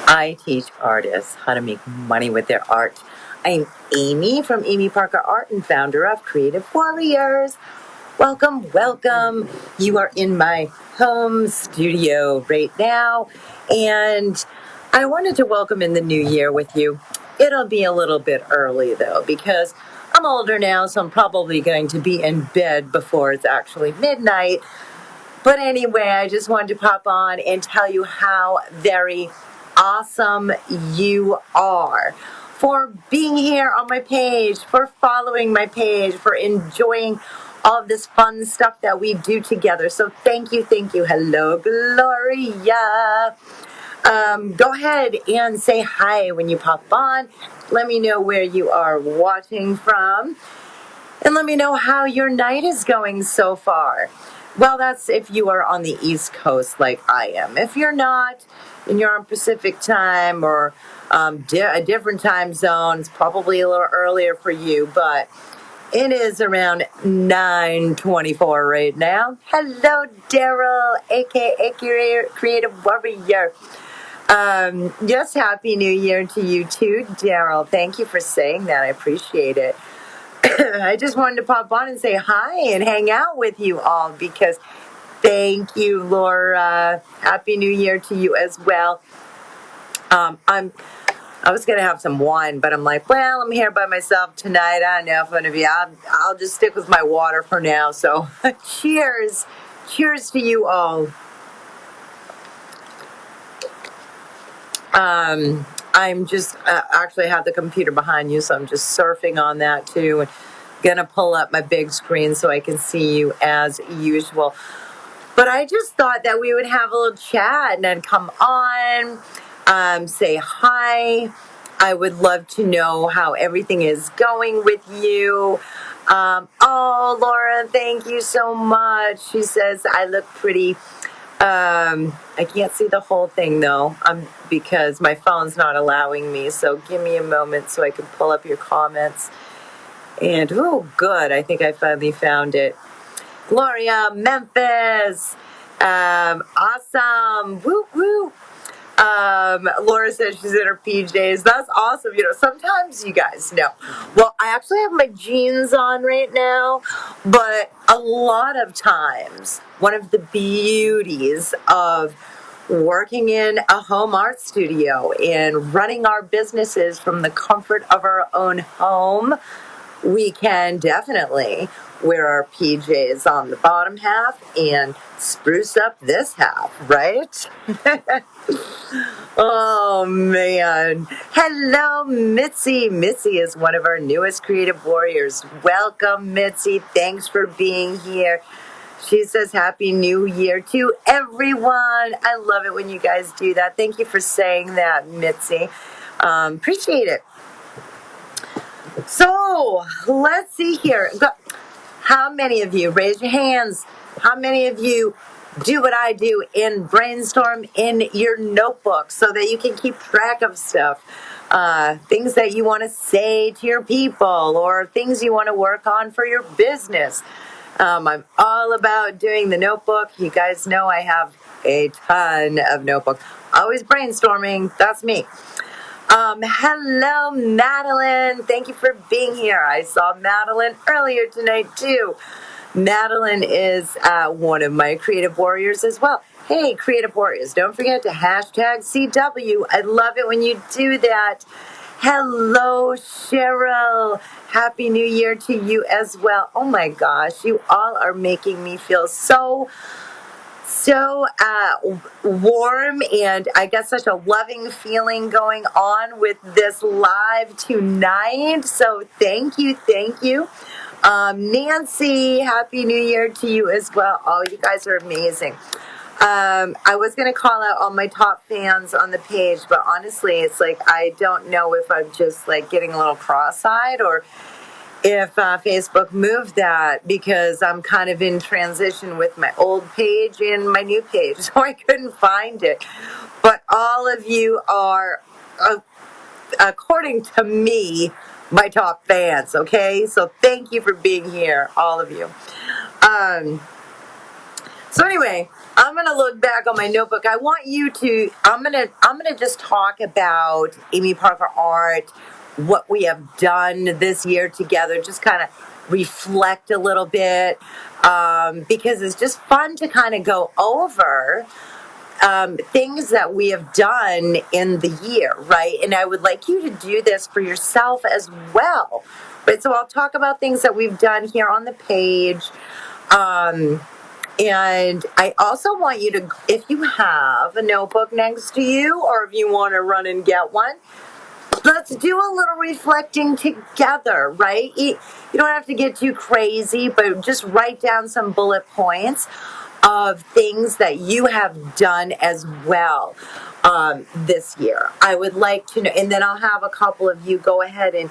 I teach artists how to make money with their art. I'm Amy from Amy Parker Art and founder of Creative Warriors. Welcome, welcome. You are in my home studio right now, and I wanted to welcome in the new year with you. It'll be a little bit early though, because I'm older now, so I'm probably going to be in bed before it's actually midnight. But anyway, I just wanted to pop on and tell you how very awesome you are for being here on my page, for following my page, for enjoying all of this fun stuff that we do together. So thank you, thank you. Hello, Gloria. Go ahead and say hi when you pop on. Let me know where you are watching from. And let me know how your night is going so far. Well, that's if you are on the East Coast like I am. If you're not, and you're on Pacific time or a different time zone, it's probably a little earlier for you, but it is around 9:24 right now. Hello, Daryl, aka Creative Warrior. Yes, Happy New Year to you too, Daryl. Thank you for saying that. I appreciate it. I just wanted to pop on and say hi and hang out with you all because thank you, Laura. Happy New Year to you as well. I was gonna have some wine, but I'm like, well, I'm here by myself tonight. I don't know if I'm gonna be. I'll just stick with my water for now. So, cheers to you all. I'm just actually have the computer behind you, so I'm just surfing on that too. And gonna pull up my big screen so I can see you as usual. But I just thought that we would have a little chat and then come on, say hi. I would love to know how everything is going with you. Oh, Laura, thank you so much. She says I look pretty. I can't see the whole thing though, because my phone's not allowing me. So give me a moment so I can pull up your comments. And, oh, good. I think I finally found it. Gloria, Memphis. Awesome. Woo, woo. Laura says she's in her PJs. That's awesome. You know, sometimes you guys know. Well, I actually have my jeans on right now, but a lot of times, one of the beauties of working in a home art studio and running our businesses from the comfort of our own home, we can definitely wear our PJs on the bottom half and spruce up this half, right? Oh, man. Hello, Mitzi. Mitzi is one of our newest creative warriors. Welcome, Mitzi. Thanks for being here. She says Happy New Year to everyone. I love it when you guys do that. Thank you for saying that, Mitzi. Appreciate it. So, let's see here. How many of you, raise your hands, how many of you do what I do and brainstorm in your notebook so that you can keep track of stuff? Things that you want to say to your people or things you want to work on for your business. I'm all about doing the notebook. You guys know I have a ton of notebooks. Always brainstorming. That's me. Hello, Madeline. Thank you for being here. I saw Madeline earlier tonight, too. Madeline is one of my creative warriors as well. Hey, creative warriors, don't forget to hashtag CW. I love it when you do that. Hello, Cheryl. Happy New Year to you as well. Oh, my gosh. You all are making me feel so warm, and I got such a loving feeling going on with this live tonight. So thank you. Nancy, Happy New Year to you as well. Oh, you guys are amazing. I was going to call out all my top fans on the page, but honestly, it's like I don't know if I'm just like getting a little cross-eyed or if Facebook moved that, because I'm kind of in transition with my old page and my new page, so I couldn't find it. But all of you are, according to me, my top fans, okay? So thank you for being here, all of you. So anyway, I'm going to look back on my notebook. I'm going to just talk about Amy Parker Art, what we have done this year together, just kind of reflect a little bit, because it's just fun to kind of go over things that we have done in the year, right? And I would like you to do this for yourself as well, right? So I'll talk about things that we've done here on the page. And I also want you to, if you have a notebook next to you, or if you want to run and get one, let's do a little reflecting together, right? You don't have to get too crazy, but just write down some bullet points of things that you have done as well this year. I would like to know, and then I'll have a couple of you go ahead and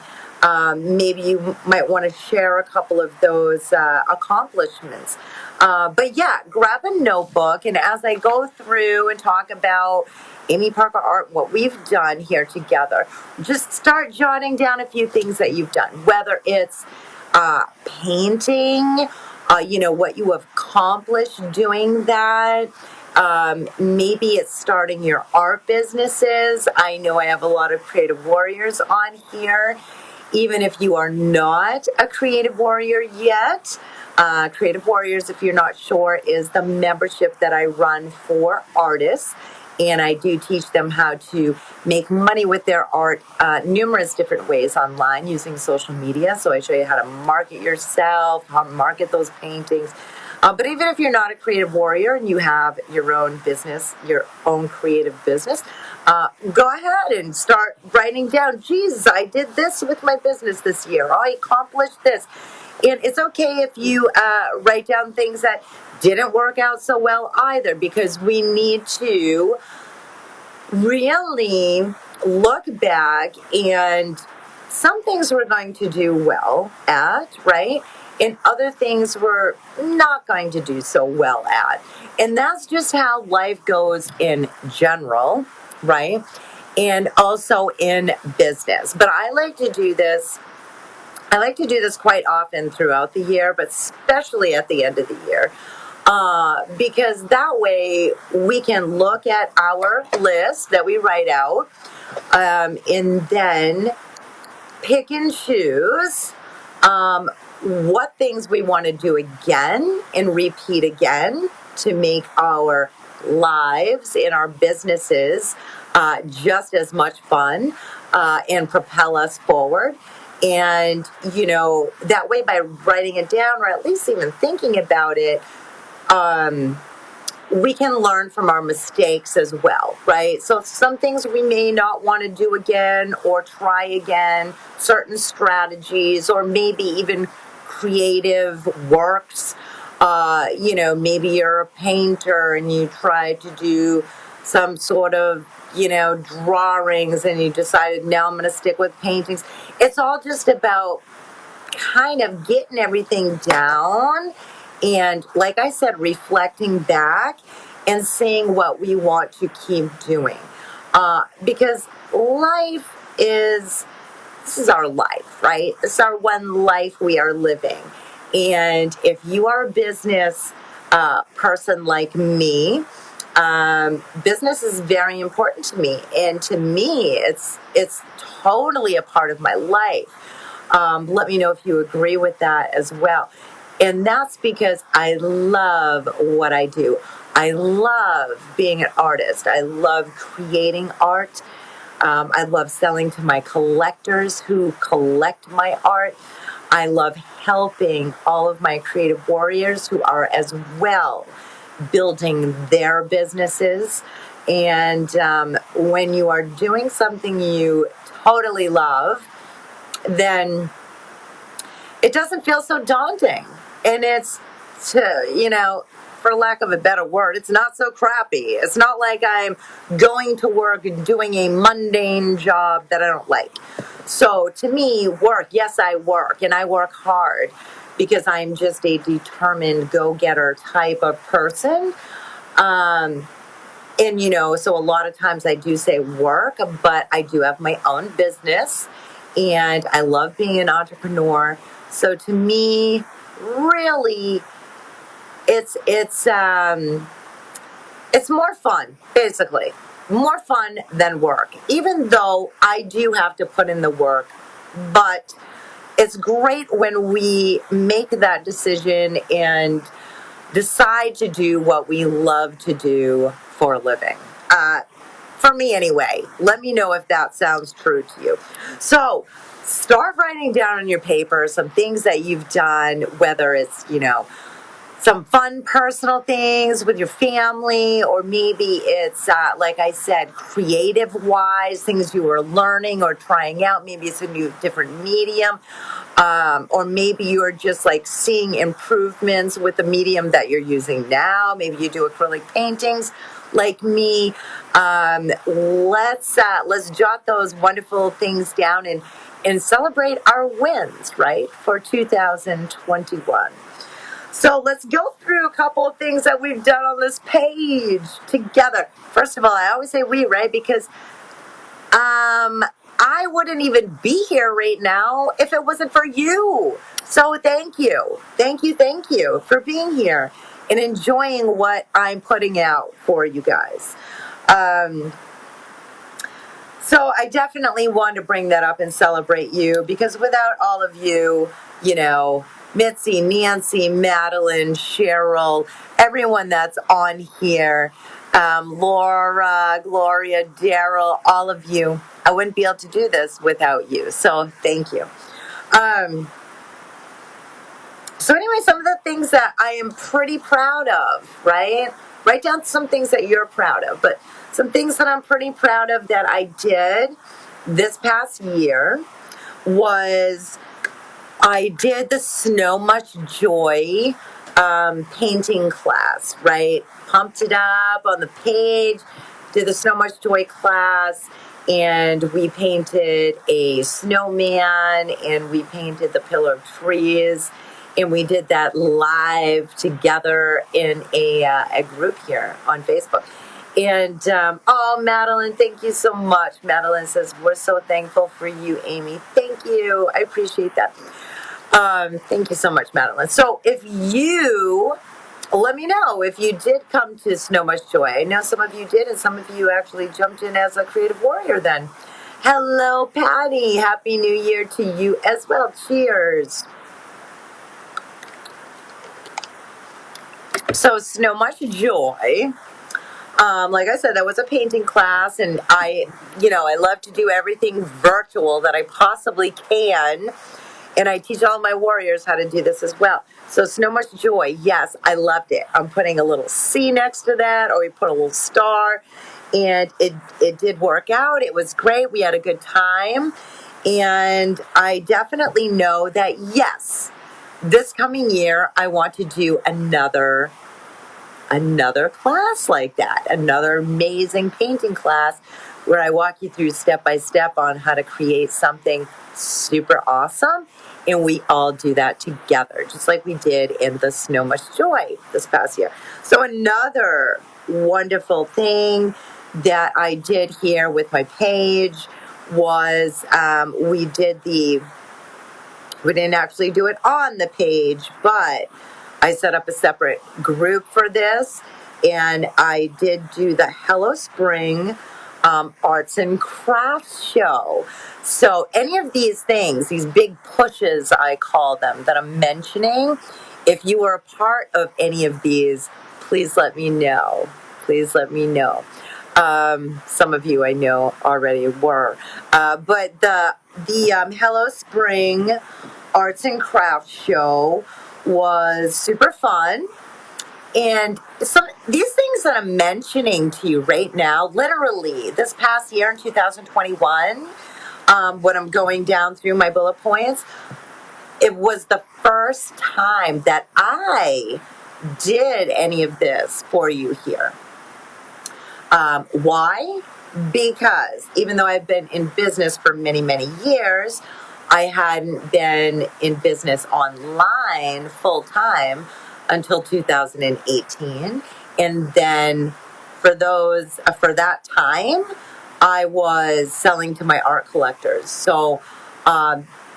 maybe you might want to share a couple of those accomplishments. But yeah, grab a notebook, and as I go through and talk about Amy Parker Art, what we've done here together, just start jotting down a few things that you've done, whether it's painting, what you have accomplished doing that. Maybe it's starting your art businesses. I know I have a lot of creative warriors on here. Even if you are not a creative warrior yet, Creative Warriors, if you're not sure, is the membership that I run for artists. And I do teach them how to make money with their art numerous different ways online using social media. So I show you how to market yourself, how to market those paintings. But even if you're not a creative warrior and you have your own business, your own creative business, go ahead and start writing down, Jesus, I did this with my business this year. I accomplished this. And it's okay if you write down things that didn't work out so well either, because we need to really look back, and some things we're going to do well at, right? And other things we're not going to do so well at. And that's just how life goes in general, right? And also in business. But I like to do this quite often throughout the year, but especially at the end of the year. Because that way we can look at our list that we write out, and then pick and choose what things we want to do again and repeat again to make our lives and our businesses just as much fun and propel us forward. And, that way, by writing it down, or at least even thinking about it, we can learn from our mistakes as well, right? So some things we may not want to do again or try again, certain strategies, or maybe even creative works. Maybe you're a painter and you try to do some sort of, drawings, and you decided, now I'm going to stick with paintings. It's all just about kind of getting everything down and, like I said, reflecting back and seeing what we want to keep doing. Because this is our life, right? This is our one life we are living. And if you are a business person like me, business is very important to me. And to me, it's totally a part of my life. Let me know if you agree with that as well. And that's because I love what I do. I love being an artist. I love creating art. I love selling to my collectors who collect my art. I love helping all of my creative warriors who are as well building their businesses. And when you are doing something you totally love, then it doesn't feel so daunting. And it's, for lack of a better word, it's not so crappy. It's not like I'm going to work and doing a mundane job that I don't like. So to me, work, yes, I work, and I work hard because I'm just a determined go-getter type of person. So a lot of times I do say work, but I do have my own business, and I love being an entrepreneur. So to me, really, it's more fun, basically. More fun than work. Even though I do have to put in the work, but it's great when we make that decision and decide to do what we love to do for a living. For me, anyway. Let me know if that sounds true to you. So, start writing down on your paper some things that you've done, whether it's, some fun personal things with your family, or maybe it's, like I said, creative wise, things you were learning or trying out. Maybe it's a new, different medium. Or maybe you're just like seeing improvements with the medium that you're using now. Maybe you do acrylic paintings like me. Let's jot those wonderful things down and celebrate our wins, right, for 2021. So let's go through a couple of things that we've done on this page together. First of all, I always say we, right? Because I wouldn't even be here right now if it wasn't for you. So thank you. Thank you for being here and enjoying what I'm putting out for you guys. So I definitely want to bring that up and celebrate you, because without all of you, Mitzi, Nancy, Madeline, Cheryl, everyone that's on here, Laura, Gloria, Daryl, all of you, I wouldn't be able to do this without you. So thank you. So anyway, some of the things that I am pretty proud of, right? Write down some things that you're proud of, but some things that I'm pretty proud of that I did this past year was I did the Snow Much Joy painting class, right? Pumped it up on the page, did the Snow Much Joy class, and we painted a snowman, and we painted the Pillar of Trees, and we did that live together in a group here on Facebook. And, Madeline, thank you so much. Madeline says, we're so thankful for you, Amy. Thank you. I appreciate that. Thank you so much, Madeline. So let me know if you did come to Snow Much Joy. I know some of you did, and some of you actually jumped in as a creative warrior then. Hello, Patty. Happy New Year to you as well. Cheers. So Snow Much Joy. Like I said, that was a painting class, and I love to do everything virtual that I possibly can. And I teach all my warriors how to do this as well. So Snow Much Joy, yes, I loved it. I'm putting a little C next to that, or we put a little star, and it did work out. It was great. We had a good time. And I definitely know that, yes, this coming year, I want to do another class like that, another amazing painting class where I walk you through step by step on how to create something super awesome. And we all do that together, just like we did in the Snow Much Joy this past year. So another wonderful thing that I did here with my page was we didn't actually do it on the page, but I set up a separate group for this, and I did do the Hello Spring Arts and Crafts Show. So any of these things, these big pushes, I call them, that I'm mentioning, if you were a part of any of these, please let me know. Please let me know. Some of you I know already were. But the Hello Spring Arts and Crafts Show was super fun. And these things that I'm mentioning to you right now, literally this past year in 2021, when I'm going down through my bullet points, it was the first time that I did any of this for you here. Why? Because even though I've been in business for many, many years, I hadn't been in business online full time until 2018. And then for that time, I was selling to my art collectors. So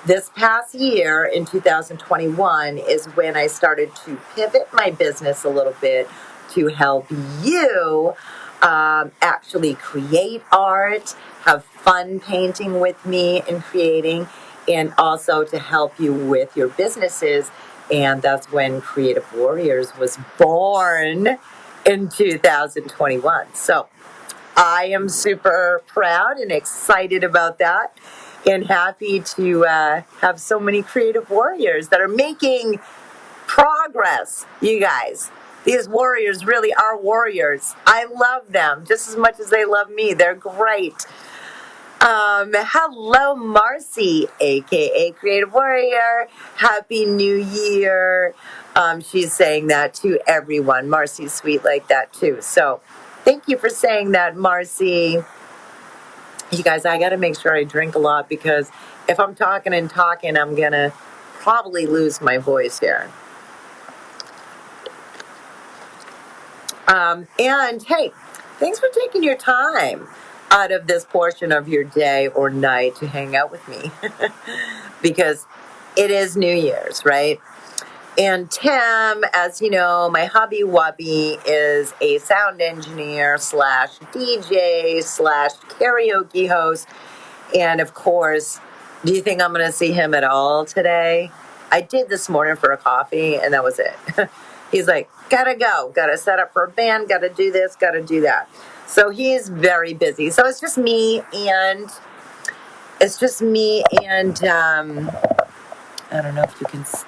this past year in 2021 is when I started to pivot my business a little bit to help you actually create art, have fun painting with me and creating, and also to help you with your businesses. And that's when Creative Warriors was born in 2021. So I am super proud and excited about that, and happy to have so many creative warriors that are making progress, you guys. These warriors really are warriors. I love them just as much as they love me. They're great. Hello, Marcy, aka Creative Warrior. Happy New Year. She's saying that to everyone. Marcy's sweet like that too. So thank you for saying that, Marcy. You guys, I got to make sure I drink a lot, because if I'm talking and talking, I'm going to probably lose my voice here. And hey, thanks for taking your time out of this portion of your day or night to hang out with me, because it is New Year's, right? And Tim, as you know, my hubby wubby is a sound engineer slash DJ slash karaoke host. And of course, do you think I'm going to see him at all today? I did this morning for a coffee, and that was it. He's like, gotta go, gotta set up for a band, gotta do this, gotta do that. So he's very busy. So it's just me and I don't know if you can see.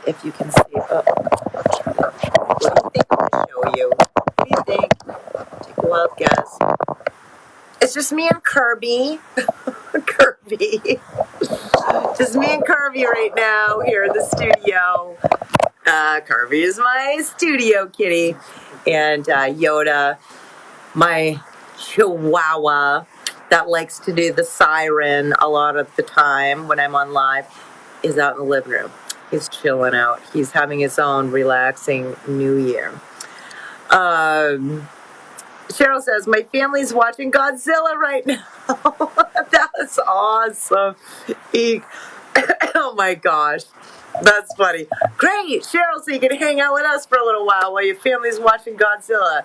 Oh, what do you think I'm gonna show you? What do you think? Take a wild guess. It's just me and Kirby. Kirby. Just me and Kirby right now here in the studio. Kirby is my studio kitty. And Yoda, my chihuahua that likes to do the siren a lot of the time when I'm on live, is out in the living room. He's chilling out. He's having his own relaxing New Year. Cheryl says, my family's watching Godzilla right now. That's awesome. Oh my gosh. That's funny. Great, Cheryl, so you can hang out with us for a little while your family's watching Godzilla.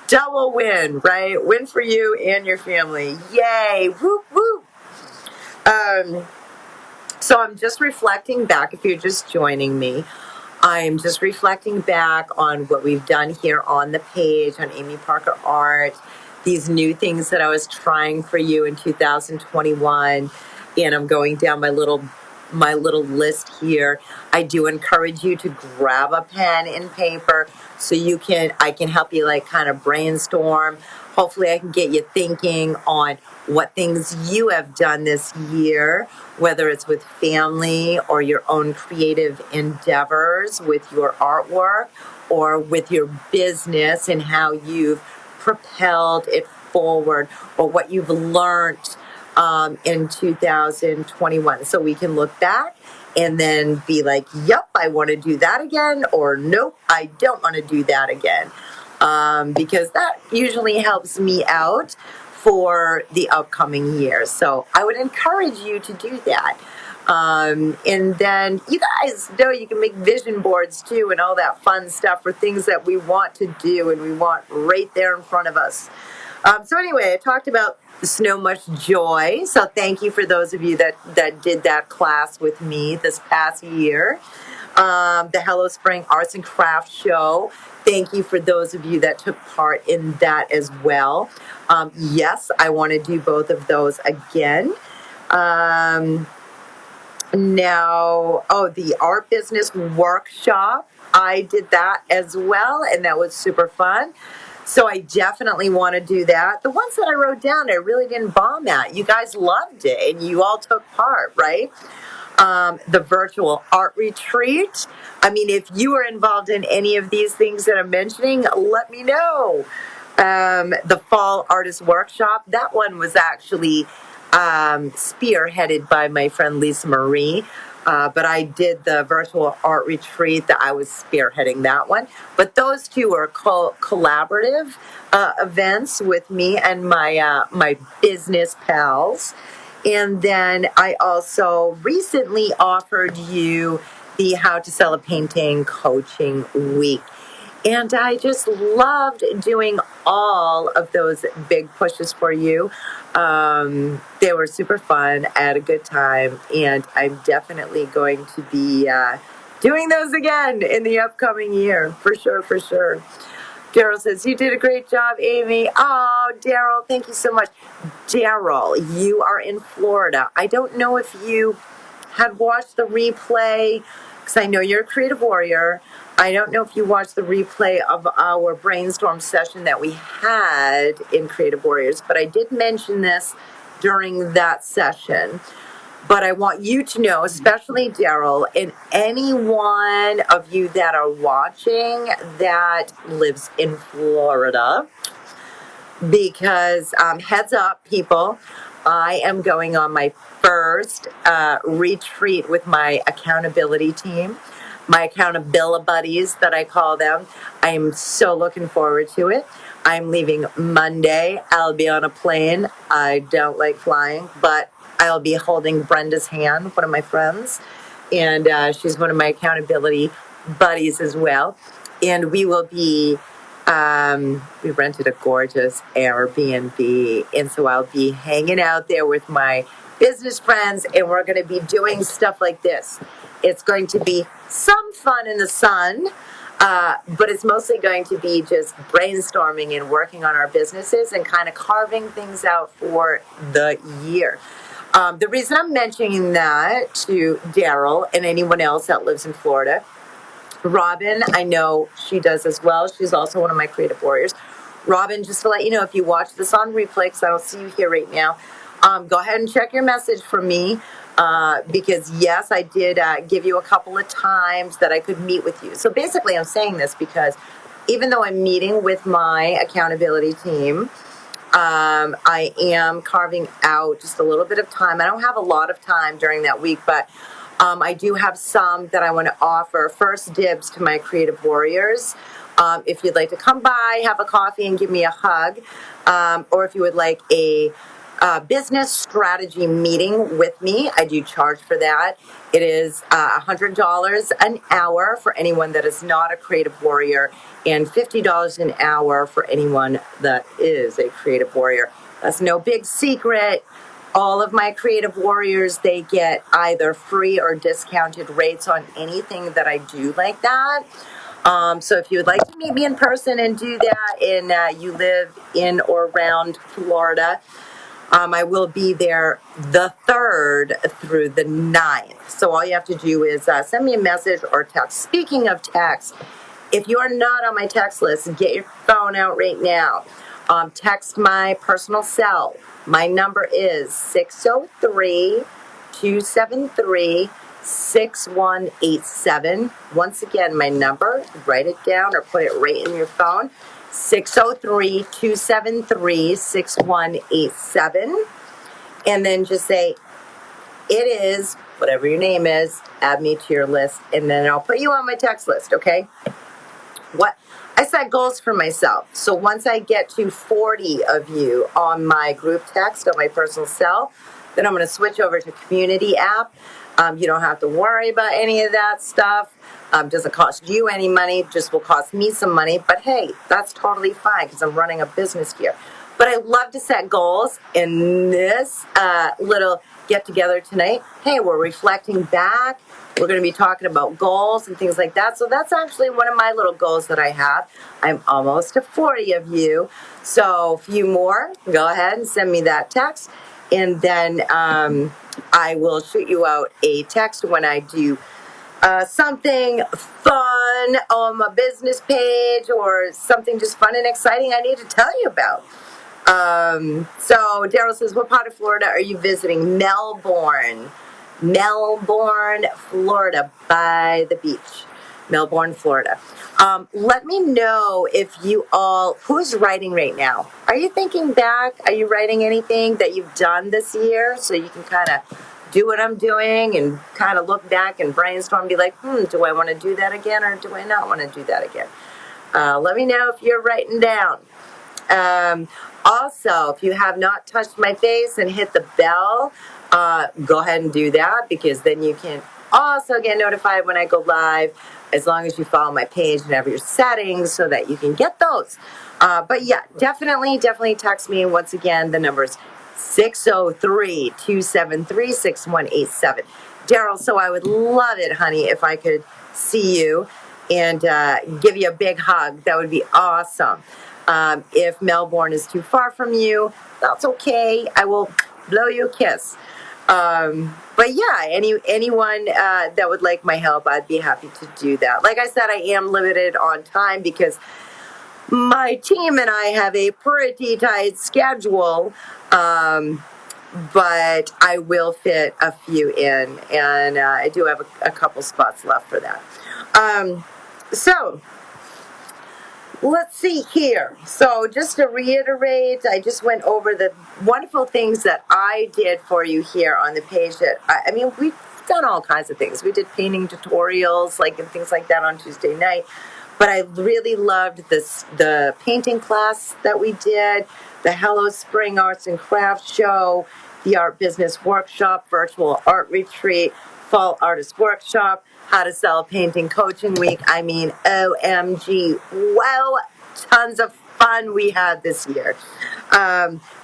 Double win, right? Win for you and your family. Yay. Whoop, whoop. So I'm just reflecting back, if you're just joining me, I'm just reflecting back on what we've done here on the page on Amy Parker Art, these new things that I was trying for you in 2021, and I'm going down my little list here. I do encourage you to grab a pen and paper so I can help you like kind of brainstorm. Hopefully I can get you thinking on what things you have done this year, whether it's with family or your own creative endeavors with your artwork or with your business, and how you've propelled it forward, or what you've learned in 2021. So we can look back and then be like, yep, I want to do that again, or nope, I don't want to do that again. Because that usually helps me out for the upcoming year. So I would encourage you to do that. And then you guys know you can make vision boards too, and all that fun stuff for things that we want to do and we want right there in front of us. So anyway, I talked about the Snow Much Joy. So thank you for those of you that did that class with me this past year. The Hello Spring Arts and Crafts Show. Thank you for those of you that took part in that as well. Yes, I want to do both of those again. The art business workshop, I did that as well, and that was super fun. So I definitely want to do that. The ones that I wrote down, I really didn't bomb at. You guys loved it, and you all took part, right? The virtual art retreat. I mean, if you are involved in any of these things that I'm mentioning, let me know. The fall artist workshop, that one was actually spearheaded by my friend Lisa Marie. But I did the virtual art retreat that I was spearheading that one. But those two are collaborative events with me and my business pals. And then I also recently offered you the How to Sell a Painting Coaching Week. And I just loved doing all of those big pushes for you. They were super fun. I had a good time. And I'm definitely going to be doing those again in the upcoming year. For sure, for sure. Daryl says, you did a great job, Amy. Oh, Daryl, thank you so much. Daryl, you are in Florida. I don't know if you had watched the replay, because I know you're a creative warrior. I don't know if you watched the replay of our brainstorm session that we had in Creative Warriors, but I did mention this during that session. But I want you to know, especially Daryl, and any one of you that are watching that lives in Florida, because heads up, people, I am going on my first retreat with my accountability team, my accountability buddies that I call them. I am so looking forward to it. I'm leaving Monday. I'll be on a plane. I don't like flying, but I'll be holding Brenda's hand, one of my friends, and she's one of my accountability buddies as well. And we will be we rented a gorgeous Airbnb, and so I'll be hanging out there with my business friends, and we're going to be doing stuff like this. It's going to be some fun in the sun, but it's mostly going to be just brainstorming and working on our businesses and kind of carving things out for the year. The reason I'm mentioning that to Daryl and anyone else that lives in Florida, Robin, I know she does as well. She's also one of my creative warriors. Robin, just to let you know, if you watch this on replay, because I don't see you here right now, go ahead and check your message from me, because yes, I did give you a couple of times that I could meet with you. So basically, I'm saying this because even though I'm meeting with my accountability team, I am carving out just a little bit of time. I don't have a lot of time during that week, but I do have some that I want to offer. First dibs to my creative warriors. If you'd like to come by, have a coffee, and give me a hug, or if you would like a business strategy meeting with me, I do charge for that. It is $100 an hour for anyone that is not a creative warrior, and $50 an hour for anyone that is a creative warrior. That's no big secret. All of my creative warriors, they get either free or discounted rates on anything that I do like that. So if you would like to meet me in person and do that, and you live in or around Florida, I will be there the 3rd through the 9th. So all you have to do is send me a message or text. Speaking of text, if you are not on my text list, get your phone out right now. Text my personal cell. My number is 603-273-6187. Once again, my number, write it down or put it right in your phone. 603-273-6187. And then just say, it is, whatever your name is, add me to your list, and then I'll put you on my text list, okay? What I set goals for myself. So once I get to 40 of you on my group text on my personal cell, then I'm going to switch over to community app. You don't have to worry about any of that stuff. Doesn't cost you any money, just will cost me some money. But hey, that's totally fine because I'm running a business here. But I love to set goals. In this little get together tonight, hey, we're reflecting back. We're going to be talking about goals and things like that. So that's actually one of my little goals that I have. I'm almost to 40 of you. So a few more, go ahead and send me that text. And then I will shoot you out a text when I do something fun on my business page or something just fun and exciting I need to tell you about. So Daryl says, what part of Florida are you visiting? Melbourne, Florida, by the beach. Melbourne, Florida. Let me know if you all, who's writing right now? Are you thinking back? Are you writing anything that you've done this year so you can kind of do what I'm doing and kind of look back and brainstorm and be like, do I want to do that again or do I not want to do that again? Let me know if you're writing down. Also, if you have not touched my face and hit the bell, go ahead and do that, because then you can also get notified when I go live, as long as you follow my page and have your settings so that you can get those. But yeah, definitely text me. Once again, the number's 603-273-6187. Daryl, so I would love it, honey, if I could see you and give you a big hug. That would be awesome. If Melbourne is too far from you, that's okay. I will blow you a kiss. But yeah, anyone that would like my help, I'd be happy to do that. Like I said, I am limited on time because my team and I have a pretty tight schedule. But I will fit a few in, and I do have a couple spots left for that. So let's see here. So just to reiterate, I just went over the wonderful things that I did for you here on the page. That I mean, we've done all kinds of things. We did painting tutorials, like, and things like that on Tuesday night. But I really loved the painting class that we did, the Hello Spring Arts and Crafts Show, the Art Business Workshop, Virtual Art Retreat, Fall Artist Workshop, How to Sell a Painting Coaching Week. I mean, OMG, wow, tons of fun we had this year.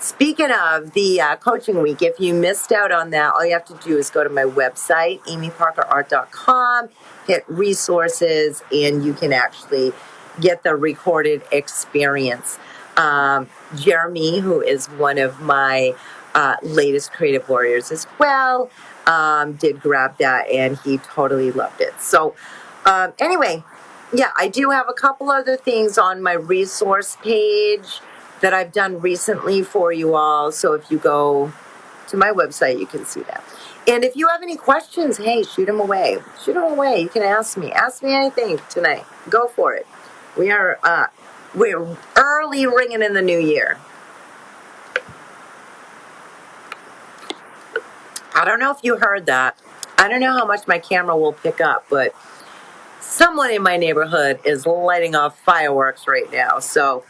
Speaking of the coaching week, if you missed out on that, all you have to do is go to my website, amyparkerart.com, hit resources, and you can actually get the recorded experience. Jeremy, who is one of my latest creative warriors as well, did grab that, and he totally loved it. So anyway, yeah, I do have a couple other things on my resource page that I've done recently for you all. So if you go to my website, you can see that. And if you have any questions, hey, shoot them away. Shoot them away. You can ask me. Ask me anything tonight. Go for it. We're early ringing in the new year. I don't know if you heard that. I don't know how much my camera will pick up, but someone in my neighborhood is lighting off fireworks right now. So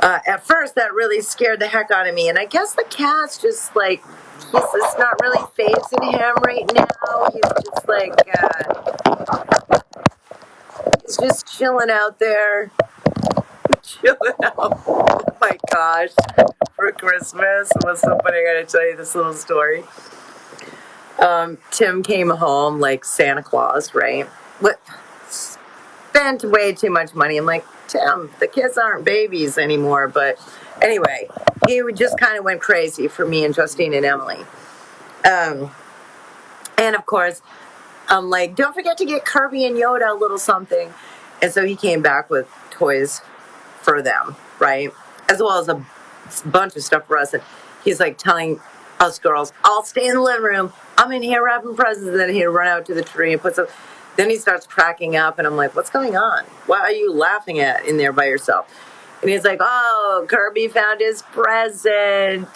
at first that really scared the heck out of me. And I guess the cat's just like, it's not really phasing him right now. He's just like, he's just chilling out there. Chilling out. Oh my gosh. For Christmas was so funny. I gotta tell you this little story. Tim came home like Santa Claus, right? What? Spent way too much money. I'm like, Tim, the kids aren't babies anymore. But anyway, he just kind of went crazy for me and Justine and Emily. And of course, I'm like, don't forget to get Kirby and Yoda a little something. And so he came back with toys for them, right? As well as a bunch of stuff for us. And he's like telling us girls, I'll stay in the living room. I'm in here wrapping presents. And then he'd run out to the tree and put some. Then he starts cracking up, and I'm like, what's going on? What are you laughing at in there by yourself? And he's like, oh, Kirby found his present,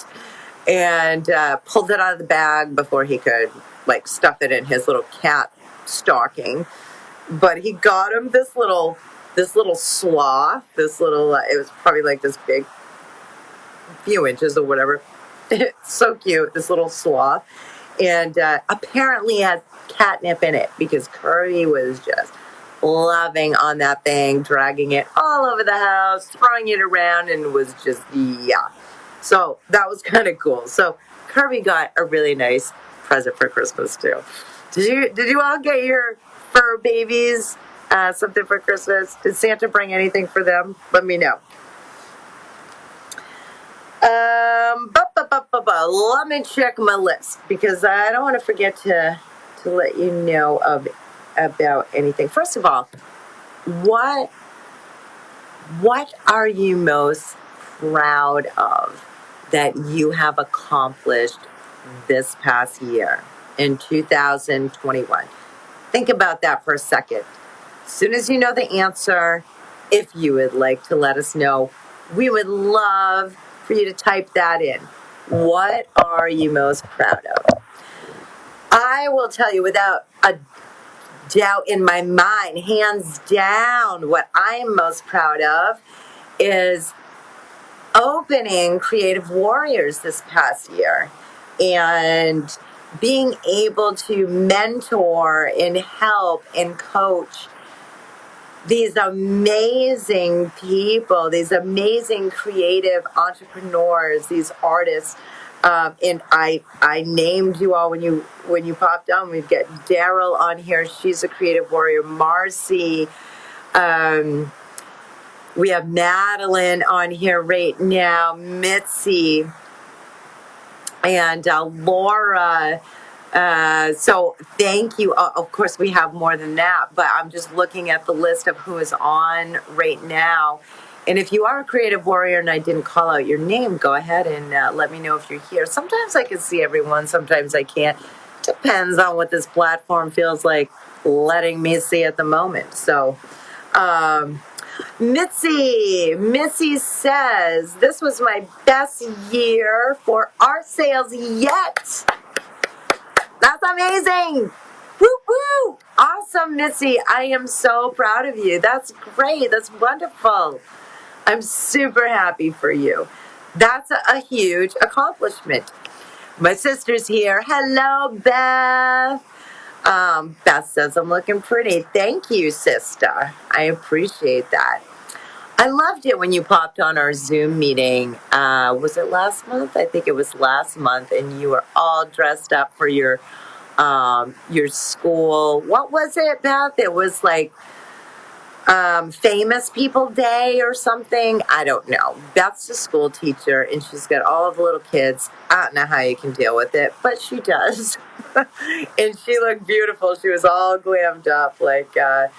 and pulled it out of the bag before he could like stuff it in his little cat stocking. But he got him this little sloth, it was probably like this big, few inches or whatever. It's so cute, this little sloth. And apparently had catnip in it, because Kirby was just loving on that thing, dragging it all over the house, throwing it around, and was just, yeah. So that was kind of cool. So Kirby got a really nice present for Christmas too. Did you all get your fur babies something for Christmas? Did Santa bring anything for them? Let me know. Let me check my list, because I don't want to forget to let you know about anything. First of all, what are you most proud of that you have accomplished this past year in 2021? Think about that for a second. As soon as you know the answer, if you would like to let us know, we would love for you to type that in. What are you most proud of? I will tell you without a doubt in my mind, hands down, what I'm most proud of is opening Creative Warriors this past year and being able to mentor and help and coach these amazing people, these amazing creative entrepreneurs, these artists. And I named you all when you popped on. We've got Daryl on here. She's a creative warrior. Marcy. We have Madeline on here right now. Mitzi and Laura. So thank you. Of course, we have more than that, but I'm just looking at the list of who is on right now. And if you are a creative warrior and I didn't call out your name, go ahead and let me know if you're here. Sometimes I can see everyone, sometimes I can't. Depends on what this platform feels like letting me see at the moment. So, Missy says, this was my best year for art sales yet. That's amazing. Woo woo. Awesome, Missy. I am so proud of you. That's great. That's wonderful. I'm super happy for you. That's a huge accomplishment. My sister's here. Hello, Beth. Beth says I'm looking pretty. Thank you, sister. I appreciate that. I loved it when you popped on our Zoom meeting. Was it last month? I think it was last month, and you were all dressed up for your school. What was it, Beth? It was like Famous People Day or something. I don't know. Beth's a school teacher, and she's got all of the little kids. I don't know how you can deal with it, but she does. And she looked beautiful. She was all glammed up like I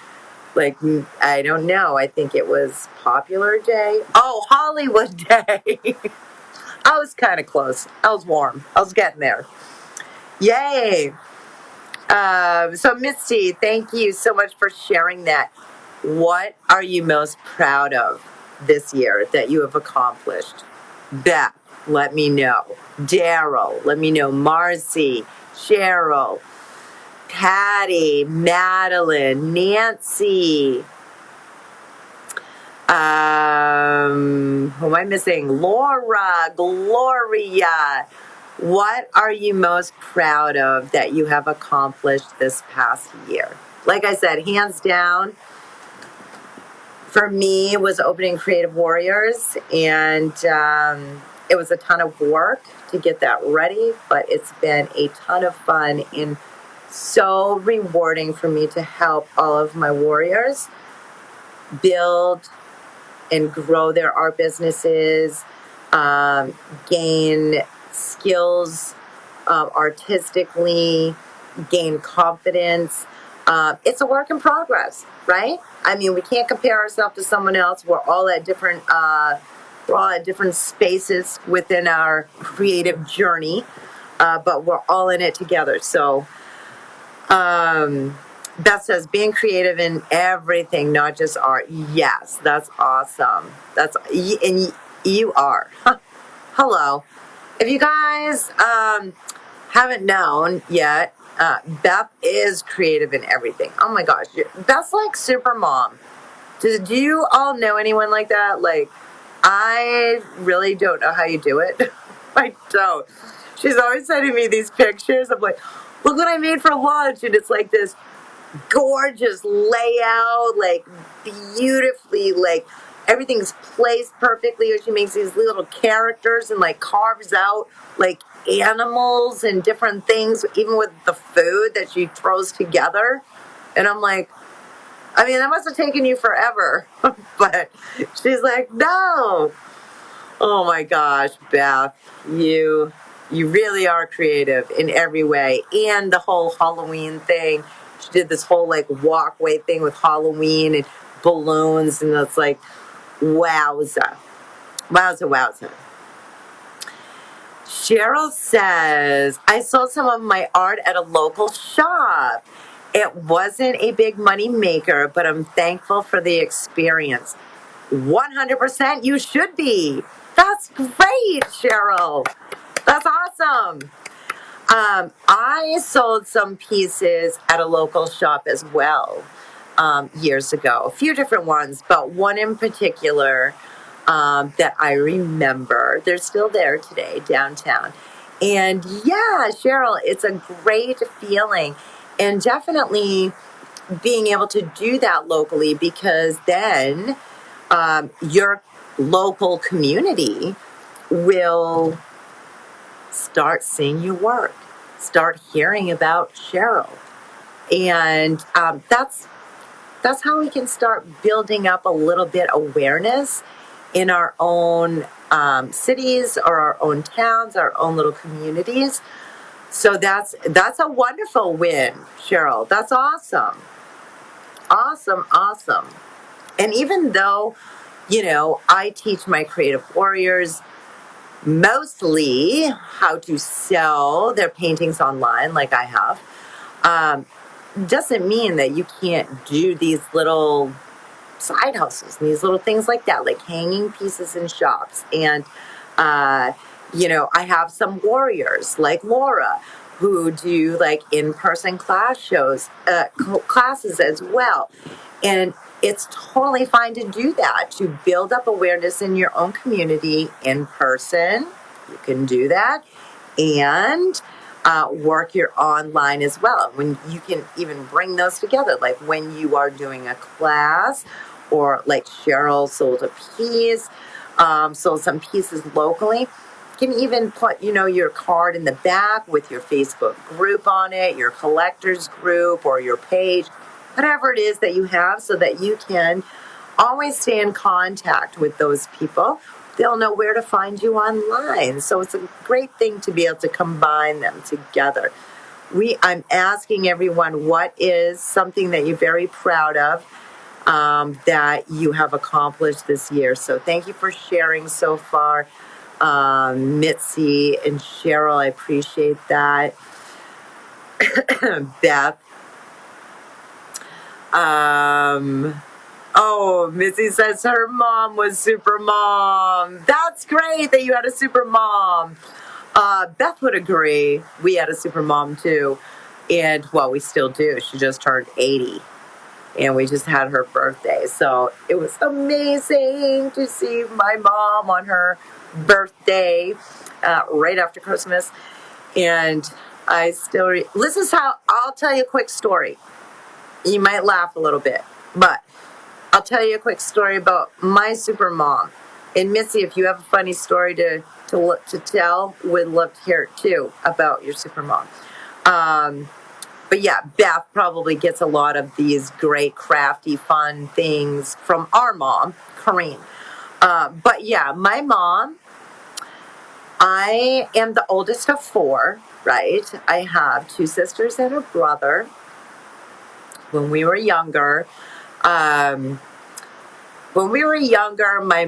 don't know. I think it was Popular Day. Oh, Hollywood Day. I was kind of close. I was warm. I was getting there. Yay. So Misty, thank you so much for sharing that. What are you most proud of this year that you have accomplished? Beth, let me know. Daryl, let me know. Marcy, Cheryl, Patty, Madeline, Nancy. Who am I missing? Laura, Gloria. What are you most proud of that you have accomplished this past year? Like I said, hands down, for me, was opening Creative Warriors, and it was a ton of work to get that ready, but it's been a ton of fun and so rewarding for me to help all of my warriors build and grow their art businesses, gain skills artistically, gain confidence. It's a work in progress, right? I mean, we can't compare ourselves to someone else. We're all at different spaces within our creative journey, but we're all in it together. So, Beth says, being creative in everything, not just art. Yes, that's awesome. And you are. Hello. If you guys haven't known yet, Beth is creative in everything. Oh my gosh. Beth's like super mom. Do you all know anyone like that? Like, I really don't know how you do it. I don't. She's always sending me these pictures of like, look what I made for lunch. And it's like this gorgeous layout, like beautifully, like everything's placed perfectly. She makes these little characters and like carves out like animals and different things, even with the food that she throws together. And I'm like, I mean, that must have taken you forever. But she's like, no. Oh my gosh, Beth, you really are creative in every way. And the whole Halloween thing. She did this whole like walkway thing with Halloween and balloons, and it's like, wowza. Wowza. Cheryl says, I sold some of my art at a local shop. It wasn't a big money maker, but I'm thankful for the experience. 100% you should be. That's great, Cheryl. That's awesome. I sold some pieces at a local shop as well years ago. A few different ones, but one in particular that I remember. They're still there today, downtown. And yeah, Cheryl, it's a great feeling. And definitely being able to do that locally, because then your local community will start seeing your work, start hearing about Cheryl. And that's how we can start building up a little bit awareness in our own cities or our own towns, our own little communities. So that's a wonderful win, Cheryl. That's awesome. Awesome, awesome. And even though, I teach my creative warriors mostly how to sell their paintings online, like I have, doesn't mean that you can't do these little side hustles and these little things like that, like hanging pieces in shops. And, I have some warriors like Laura who do like in-person classes as well. And it's totally fine to do that, to build up awareness in your own community in person. You can do that. And work your online as well. When you can even bring those together, like when you are doing a class, or like Cheryl sold a piece, sold some pieces locally. You can even put, your card in the back with your Facebook group on it, your collectors group or your page, whatever it is that you have, so that you can always stay in contact with those people. They'll know where to find you online. So it's a great thing to be able to combine them together. I'm asking everyone, what is something that you're very proud of that you have accomplished this year? So thank you for sharing so far, Mitzi and Cheryl. I appreciate that. Beth. Oh, Missy says her mom was super mom. That's great that you had a super mom. Beth would agree. We had a super mom too. And, well, we still do. She just turned 80. And we just had her birthday. So it was amazing to see my mom on her birthday right after Christmas. And I still... This is how... I'll tell you a quick story. You might laugh a little bit, but I'll tell you a quick story about my super mom. And Missy, if you have a funny story to tell, we'd love to hear it too about your super mom. But yeah, Beth probably gets a lot of these great, crafty, fun things from our mom, Corrine. But yeah, my mom, I am the oldest of 4, right? I have 2 sisters and a brother. When we were younger, my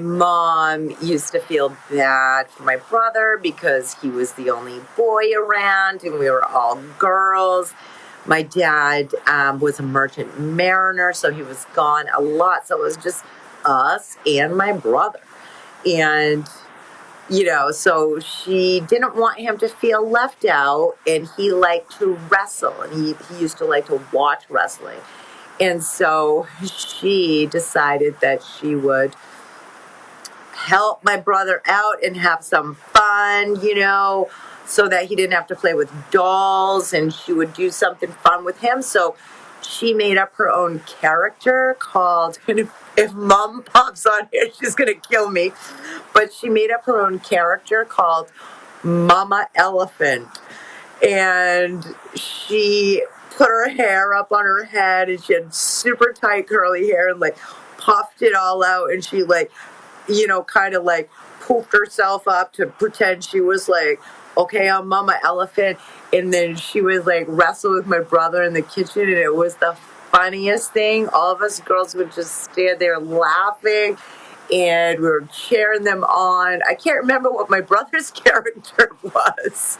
mom used to feel bad for my brother because he was the only boy around and we were all girls. My dad was a merchant mariner, so he was gone a lot. So it was just us and my brother. And, so she didn't want him to feel left out, and he liked to wrestle, and he used to like to watch wrestling. And so she decided that she would help my brother out and have some fun, so that he didn't have to play with dolls, and she would do something fun with him. So she made up her own character called, and if Mom pops on here, she's going to kill me, but she made up her own character called Mama Elephant. And she put her hair up on her head, and she had super tight curly hair and like puffed it all out, and she kind of like poofed herself up to pretend she was like, okay, I'm Mama Elephant. And then she would like wrestle with my brother in the kitchen, and it was the funniest thing. All of us girls would just stand there laughing, and we were cheering them on. I can't remember what my brother's character was,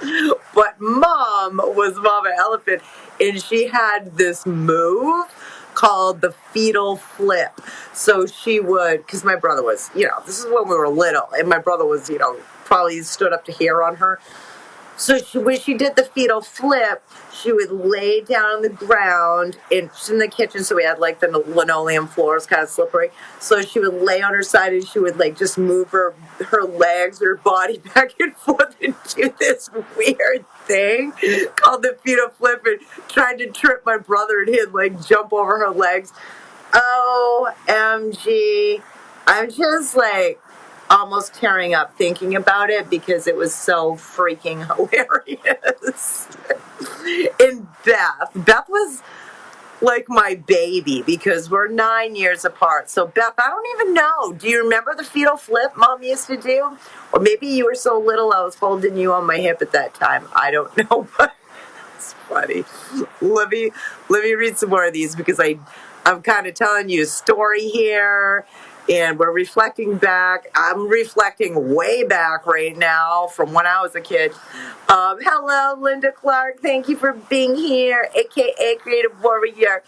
but Mom was Mama Elephant, and she had this move called the Fetal Flip. So she would, because my brother was, this is when we were little, and my brother was, probably stood up to here on her. So when she did the fetal flip, she would lay down on the ground in the kitchen. So we had like the linoleum floors, kind of slippery. So she would lay on her side and she would like just move her legs, her body back and forth and do this weird thing called the fetal flip, and tried to trip my brother and he'd like jump over her legs. OMG. I'm just like almost tearing up thinking about it because it was so freaking hilarious. And Beth was like my baby because we're 9 years apart. So Beth, I don't even know. Do you remember the fetal flip Mom used to do? Or maybe you were so little I was holding you on my hip at that time. I don't know, but it's funny. Let me read some more of these because I'm kind of telling you a story here, and we're reflecting back. I'm reflecting way back right now from when I was a kid. Hello, Linda Clark. Thank you for being here, aka Creative Warrior.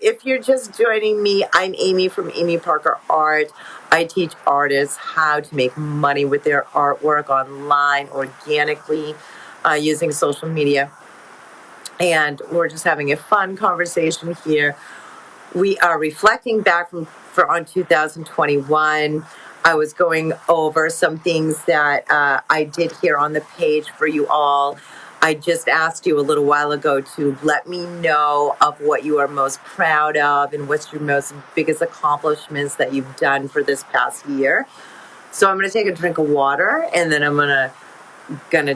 If you're just joining me, I'm Amy from Amy Parker Art. I teach artists how to make money with their artwork online organically using social media. And we're just having a fun conversation here. We are reflecting back on 2021. I was going over some things that I did here on the page for you all. I just asked you a little while ago to let me know of what you are most proud of and what's your most biggest accomplishments that you've done for this past year. So I'm going to take a drink of water and then I'm gonna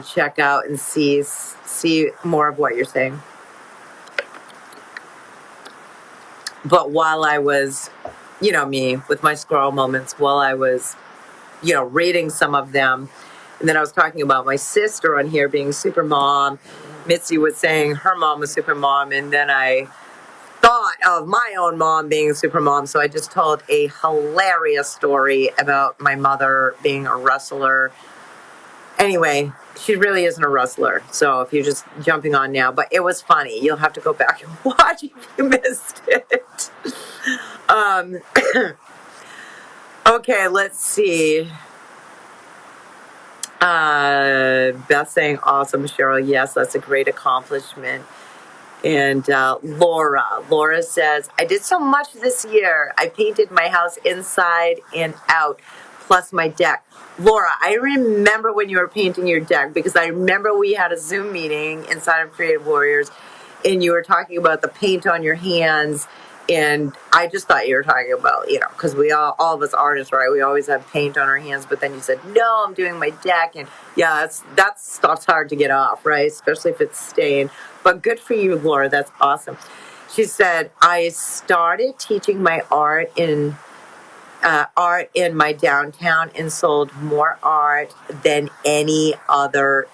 check out and see more of what you're saying. But while I was, me with my squirrel moments, while I was, reading some of them, and then I was talking about my sister on here being super mom. Mitzi was saying her mom was super mom, and then I thought of my own mom being a super mom. So I just told a hilarious story about my mother being a wrestler. Anyway, she really isn't a wrestler. So if you're just jumping on now, but it was funny. You'll have to go back and watch if you missed it. Okay, let's see. Beth saying awesome, Cheryl. Yes, that's a great accomplishment. And Laura says, I did so much this year. I painted my house inside and out, plus my deck. Laura, I remember when you were painting your deck because I remember we had a Zoom meeting inside of Creative Warriors and you were talking about the paint on your hands. And I just thought you were talking about, because we all of us artists, right? We always have paint on our hands. But then you said, no, I'm doing my deck. And yeah, that stuff's hard to get off, right? Especially if it's stained. But good for you, Laura. That's awesome. She said, I started teaching my art in my downtown and sold more art than any other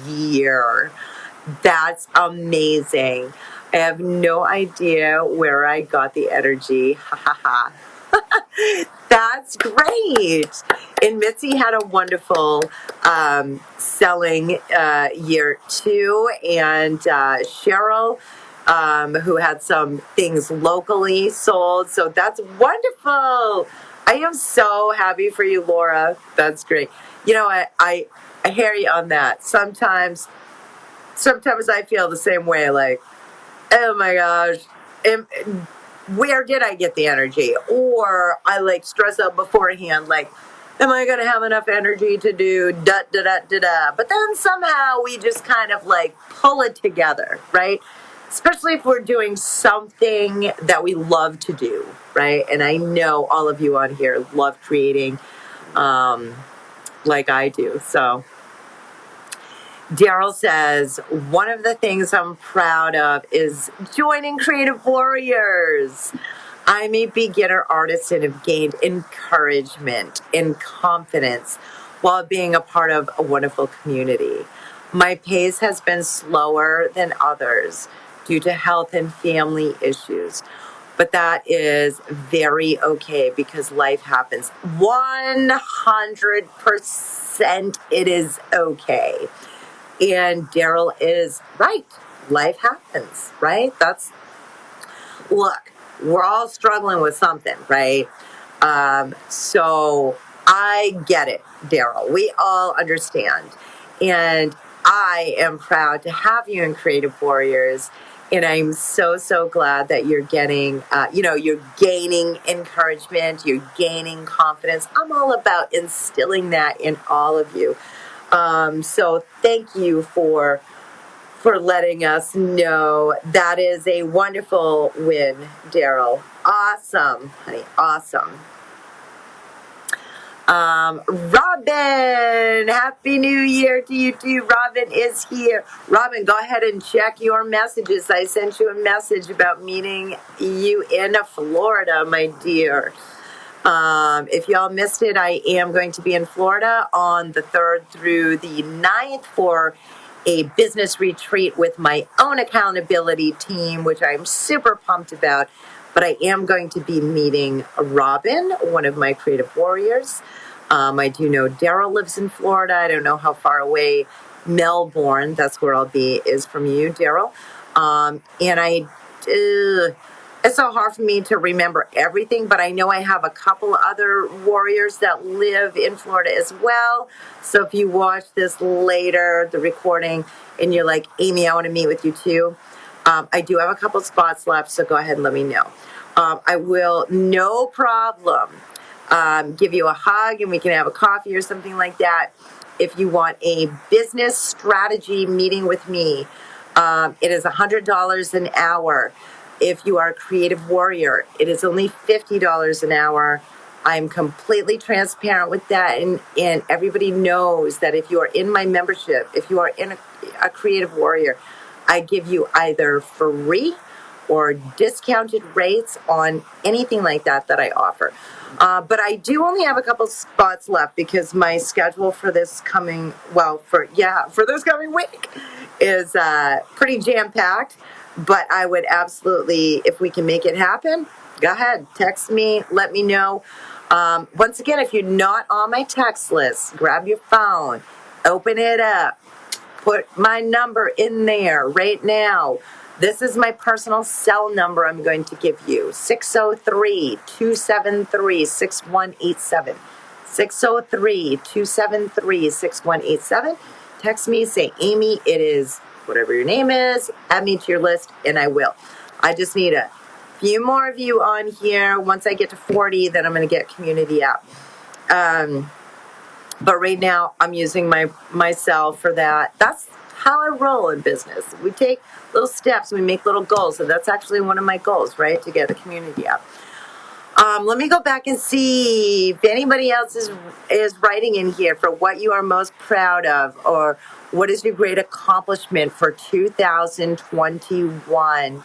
year. That's amazing. I have no idea where I got the energy. Ha ha ha. That's great. And Mitzi had a wonderful selling year too. And Cheryl, who had some things locally sold. So that's wonderful. I am so happy for you, Laura. That's great. You know what? I hear you on that. Sometimes I feel the same way, like, oh my gosh, where did I get the energy? Or I like stress out beforehand, like, am I going to have enough energy to do da da da da da? But then somehow we just kind of like pull it together, right? Especially if we're doing something that we love to do, right? And I know all of you on here love creating like I do, so... Daryl says, one of the things I'm proud of is joining Creative Warriors. I'm a beginner artist and have gained encouragement and confidence while being a part of a wonderful community. My pace has been slower than others due to health and family issues. But that is very okay because life happens. 100% it is okay. And Daryl is right. Life happens, right? Look, we're all struggling with something, right? So I get it, Daryl. We all understand. And I am proud to have you in Creative Warriors. And I'm so glad that you're getting, you're gaining encouragement, you're gaining confidence. I'm all about instilling that in all of you. So thank you for letting us know. That is a wonderful win, Daryl. Awesome, honey, awesome. Robin, Happy New Year to you too. Robin is here. Robin, go ahead and check your messages. I sent you a message about meeting you in Florida, my dear. If y'all missed it, I am going to be in Florida on the 3rd through the 9th for a business retreat with my own accountability team, which I'm super pumped about. But I am going to be meeting Robin, one of my creative warriors. I do know Daryl lives in Florida. I don't know how far away Melbourne, that's where I'll be, is from you, Daryl. It's so hard for me to remember everything, but I know I have a couple other warriors that live in Florida as well. So if you watch this later, the recording, and you're like, Amy, I want to meet with you too, I do have a couple spots left, so go ahead and let me know. I will, no problem, give you a hug and we can have a coffee or something like that. If you want a business strategy meeting with me, it is $100 an hour. If you are a creative warrior, it is only $50 an hour. I'm completely transparent with that, and everybody knows that if you are in my membership, if you are in a creative warrior, I give you either free or discounted rates on anything like that I offer. But I do only have a couple spots left because my schedule for this coming, for this coming week is pretty jam-packed. But I would absolutely, if we can make it happen, go ahead, text me, let me know. Once again, if you're not on my text list, grab your phone, open it up, put my number in there right now. This is my personal cell number I'm going to give you, 603-273-6187. 603-273-6187. Text me, say, Amy, it is whatever your name is, add me to your list, and I will. I just need a few more of you on here. Once I get to 40, then I'm going to get community out. But right now, I'm using my cell for that. That's how I roll in business. We take little steps, we make little goals. So that's actually one of my goals, right? To get the community out. Let me go back and see if anybody else is writing in here for what you are most proud of, or what is your great accomplishment for 2021.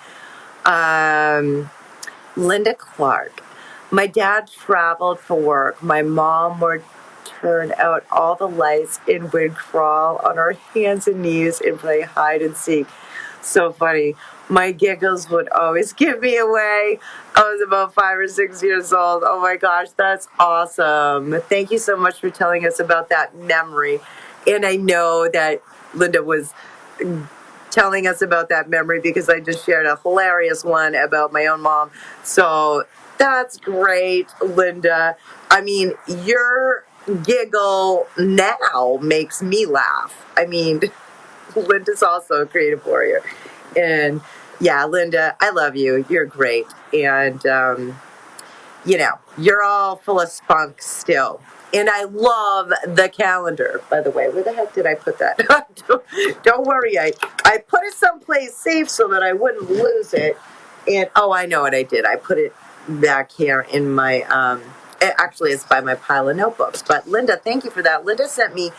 Linda Clark. My dad traveled for work. My mom would turn out all the lights and would crawl on our hands and knees and play hide and seek. So funny. My giggles would always give me away. I was about 5 or 6 years old. Oh my gosh, that's awesome. Thank you so much for telling us about that memory. And I know that Linda was telling us about that memory because I just shared a hilarious one about my own mom. So that's great, Linda. I mean, your giggle now makes me laugh. I mean, Linda's also a creative warrior. And yeah, Linda, I love you. You're great. And, you're all full of spunk still. And I love the calendar, by the way. Where the heck did I put that? Don't worry. I put it someplace safe so that I wouldn't lose it. And, I know what I did. I put it back here in my, actually it's by my pile of notebooks. But Linda, thank you for that. Linda sent me,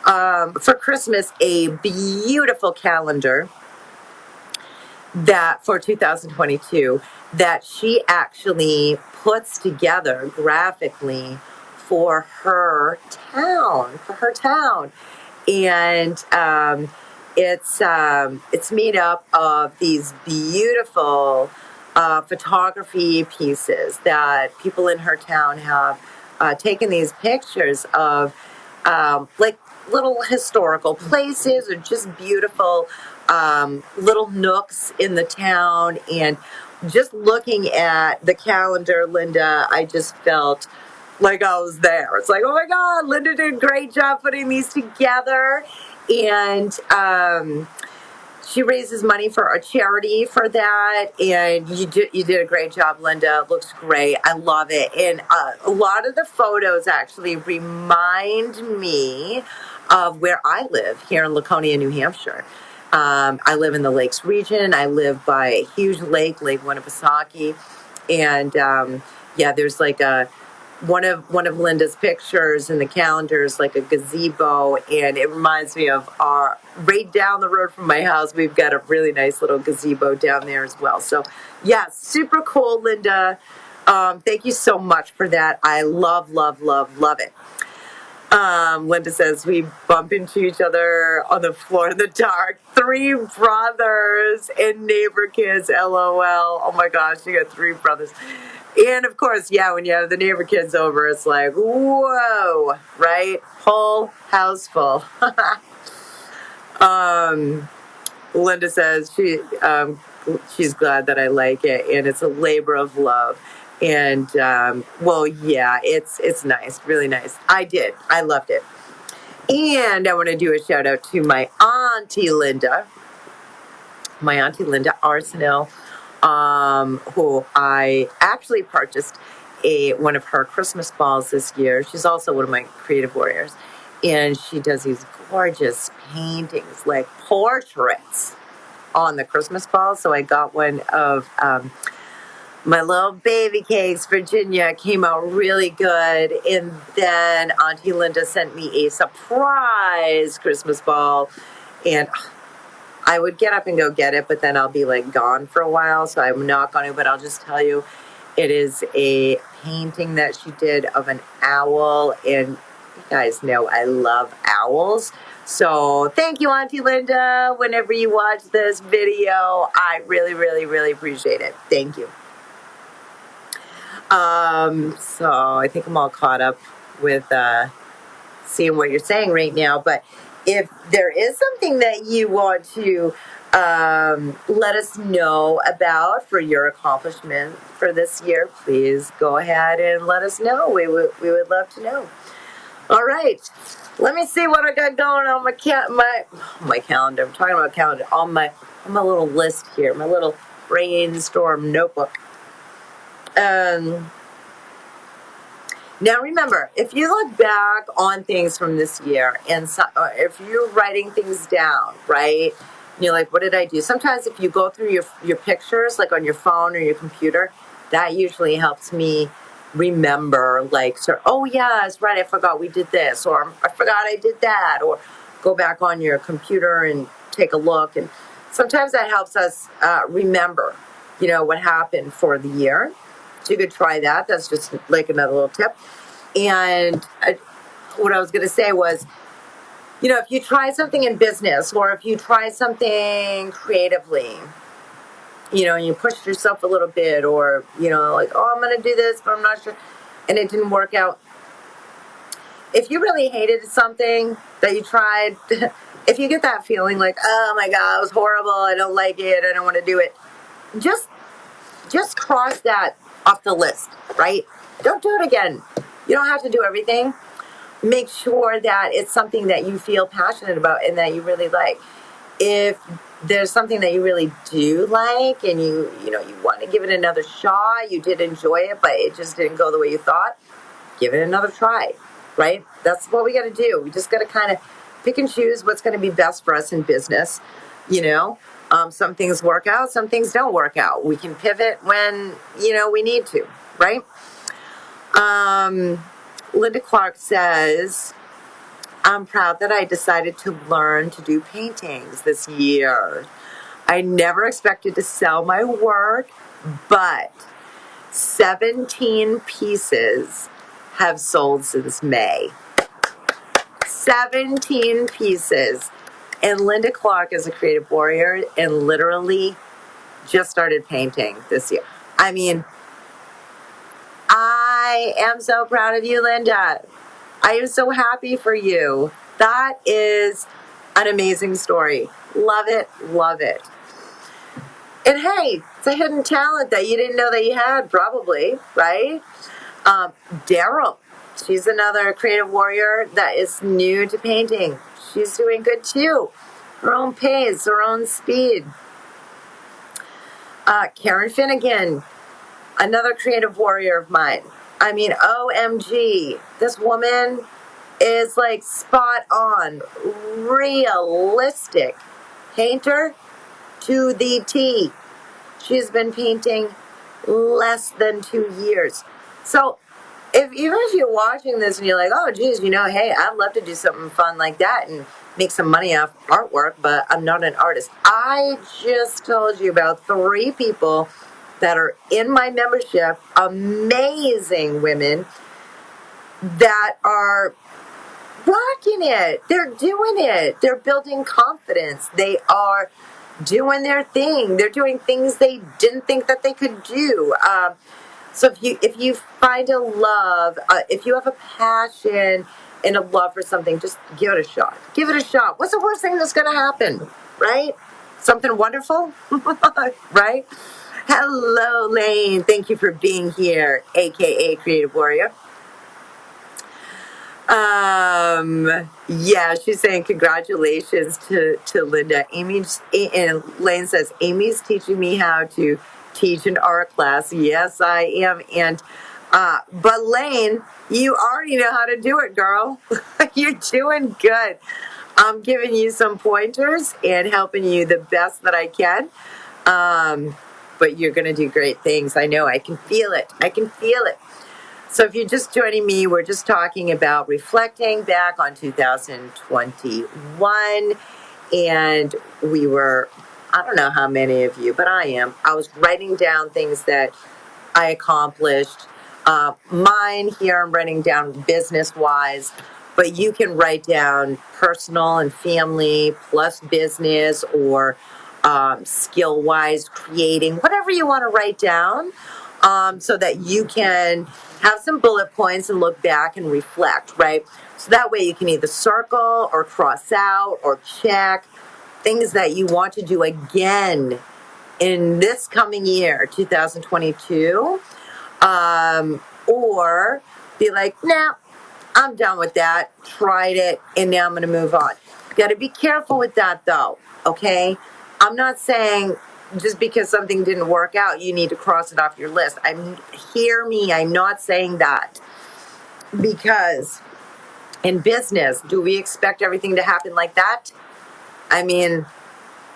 for Christmas, a beautiful calendar that for 2022 that she actually puts together graphically for her town, and it's made up of these beautiful photography pieces that people in her town have taken these pictures of, like little historical places or just beautiful little nooks in the town. And just looking at the calendar, Linda, I just felt like I was there. It's like, oh my God, Linda did a great job putting these together. And she raises money for a charity for that, and you did a great job, Linda. It looks great. I love it. And a lot of the photos actually remind me of where I live here in Laconia, New Hampshire. I live in the Lakes region. I live by a huge lake, Lake Winnipesaukee, and yeah, there's like one of Linda's pictures in the calendar is like a gazebo, and it reminds me of our right down the road from my house. We've got a really nice little gazebo down there as well. So yeah, super cool, Linda. Thank you so much for that. I love it. Linda says we bump into each other on the floor in the dark. 3 brothers and neighbor kids, LOL. Oh my gosh, you got 3 brothers. And of course, yeah, when you have the neighbor kids over, it's like, whoa, right? Whole house full. Linda says she's glad that I like it, and it's a labor of love. And well, yeah, it's nice, really nice. I loved it. And I want to do a shout out to my auntie Linda Arsenal, who I actually purchased one of her Christmas balls this year. She's also one of my creative warriors, and she does these gorgeous paintings, like portraits, on the Christmas ball. So I got one of my little baby cakes. Virginia came out really good, and then Auntie Linda sent me a surprise Christmas ball, and I would get up and go get it, but then I'll be like gone for a while, so I'm not going to, but I'll just tell you, it is a painting that she did of an owl, and you guys know I love owls. So thank you, Auntie Linda. Whenever you watch this video, I really, really, really appreciate it. Thank you. So I think I'm all caught up with seeing what you're saying right now, but if there is something that you want to let us know about for your accomplishment for this year, please go ahead and let us know. We would love to know. All right, let me see what I got going on my calendar. I'm talking about calendar on my little list here, my little brainstorm notebook. Now remember, if you look back on things from this year, and if you're writing things down, right? You're like, what did I do? Sometimes if you go through your pictures, like on your phone or your computer, that usually helps me remember, like, so, oh yeah, that's right, I forgot we did this, or I forgot I did that, or go back on your computer and take a look. And sometimes that helps us remember, what happened for the year. So you could try that. That's just like another little tip. And what I was going to say was, if you try something in business, or if you try something creatively, and you pushed yourself a little bit, or, like, oh, I'm going to do this, but I'm not sure, and it didn't work out. If you really hated something that you tried, if you get that feeling like, oh my God, it was horrible, I don't like it, I don't want to do it, just cross that off the list, right? Don't do it again. You don't have to do everything. Make sure that it's something that you feel passionate about and that you really like. If there's something that you really do like, and you want to give it another shot, you did enjoy it, but it just didn't go the way you thought, give it another try, right? That's what we got to do. We just got to kind of pick and choose what's going to be best for us in business, Some things work out, some things don't work out. We can pivot when, we need to, right? Linda Clark says, I'm proud that I decided to learn to do paintings this year. I never expected to sell my work, but 17 pieces have sold since May. 17 pieces. And Linda Clark is a creative warrior and literally just started painting this year. I mean, I am so proud of you, Linda. I am so happy for you. That is an amazing story. Love it, love it. And hey, it's a hidden talent that you didn't know that you had, probably, right? Daryl, she's another creative warrior that is new to painting. she's doing good too. Her own pace, her own speed. Karen Finnegan, another creative warrior of mine. I mean, OMG, this woman is like spot on, realistic painter to the T. She's been painting less than 2 years. So even if you're watching this and you're like, oh, geez, hey, I'd love to do something fun like that and make some money off artwork, but I'm not an artist. I just told you about 3 people that are in my membership, amazing women that are rocking it. They're doing it. They're building confidence. They are doing their thing. They're doing things they didn't think that they could do. So if you find a love, if you have a passion and a love for something, just give it a shot. Give it a shot. What's the worst thing that's going to happen, right? Something wonderful, right? Hello, Lane. Thank you for being here, aka Creative Warrior. Yeah, she's saying congratulations to Linda. And Lane says, Amy's teaching me how to teach an art class. Yes, I am. And, but Lane, you already know how to do it, girl. You're doing good. I'm giving you some pointers and helping you the best that I can. But you're going to do great things. I know. I can feel it. I can feel it. So if you're just joining me, we're just talking about reflecting back on 2021. And we were, I don't know how many of you, but I was writing down things that I accomplished. Mine here, I'm writing down business-wise, but you can write down personal and family plus business or skill-wise creating, whatever you want to write down. So that you can have some bullet points and look back and reflect, right? So that way you can either circle or cross out or check things that you want to do again in this coming year, 2022, or be like, nah, I'm done with that, tried it, and now I'm going to move on. Got to be careful with that, though, okay? I'm not saying just because something didn't work out, you need to cross it off your list. Hear me, I'm not saying that. Because in business, do we expect everything to happen like that? I mean,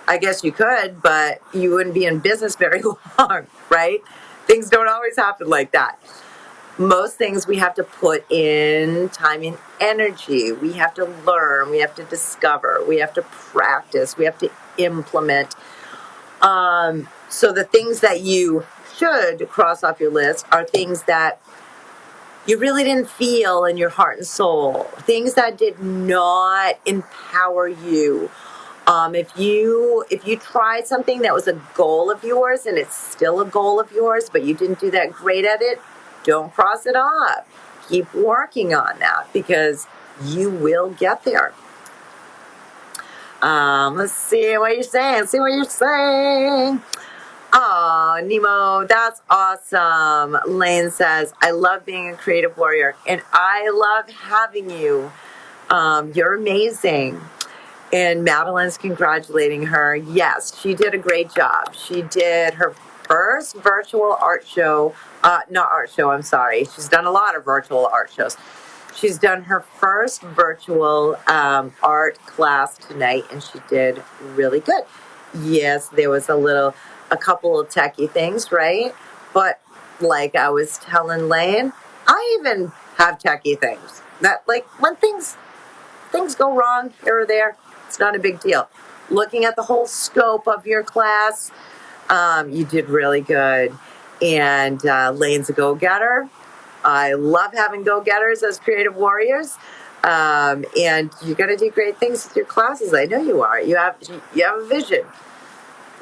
I guess you could, but you wouldn't be in business very long, right? Things don't always happen like that. Most things we have to put in time and energy. We have to learn. We have to discover. We have to practice. We have to implement. So the things that you should cross off your list are things that you really didn't feel in your heart and soul. Things that did not empower you. If you tried something that was a goal of yours and it's still a goal of yours, but you didn't do that great at it, don't cross it off. Keep working on that because you will get there. Let's see what you're saying. See what you're saying. Oh, Nemo, that's awesome. Lane says, I love being a creative warrior and I love having you. You're amazing. And Madeline's congratulating her. Yes, she did a great job. She did her first virtual art show. Not art show, I'm sorry. She's done a lot of virtual art shows. She's done her first virtual art class tonight, and she did really good. Yes, there was a couple of techie things, right? But like I was telling Lane, I even have techie things. That like when things go wrong here or there, it's not a big deal. Looking at the whole scope of your class, you did really good. And Lane's a go-getter. I love having go-getters as creative warriors. And you're going to do great things with your classes. I know you are. You have a vision.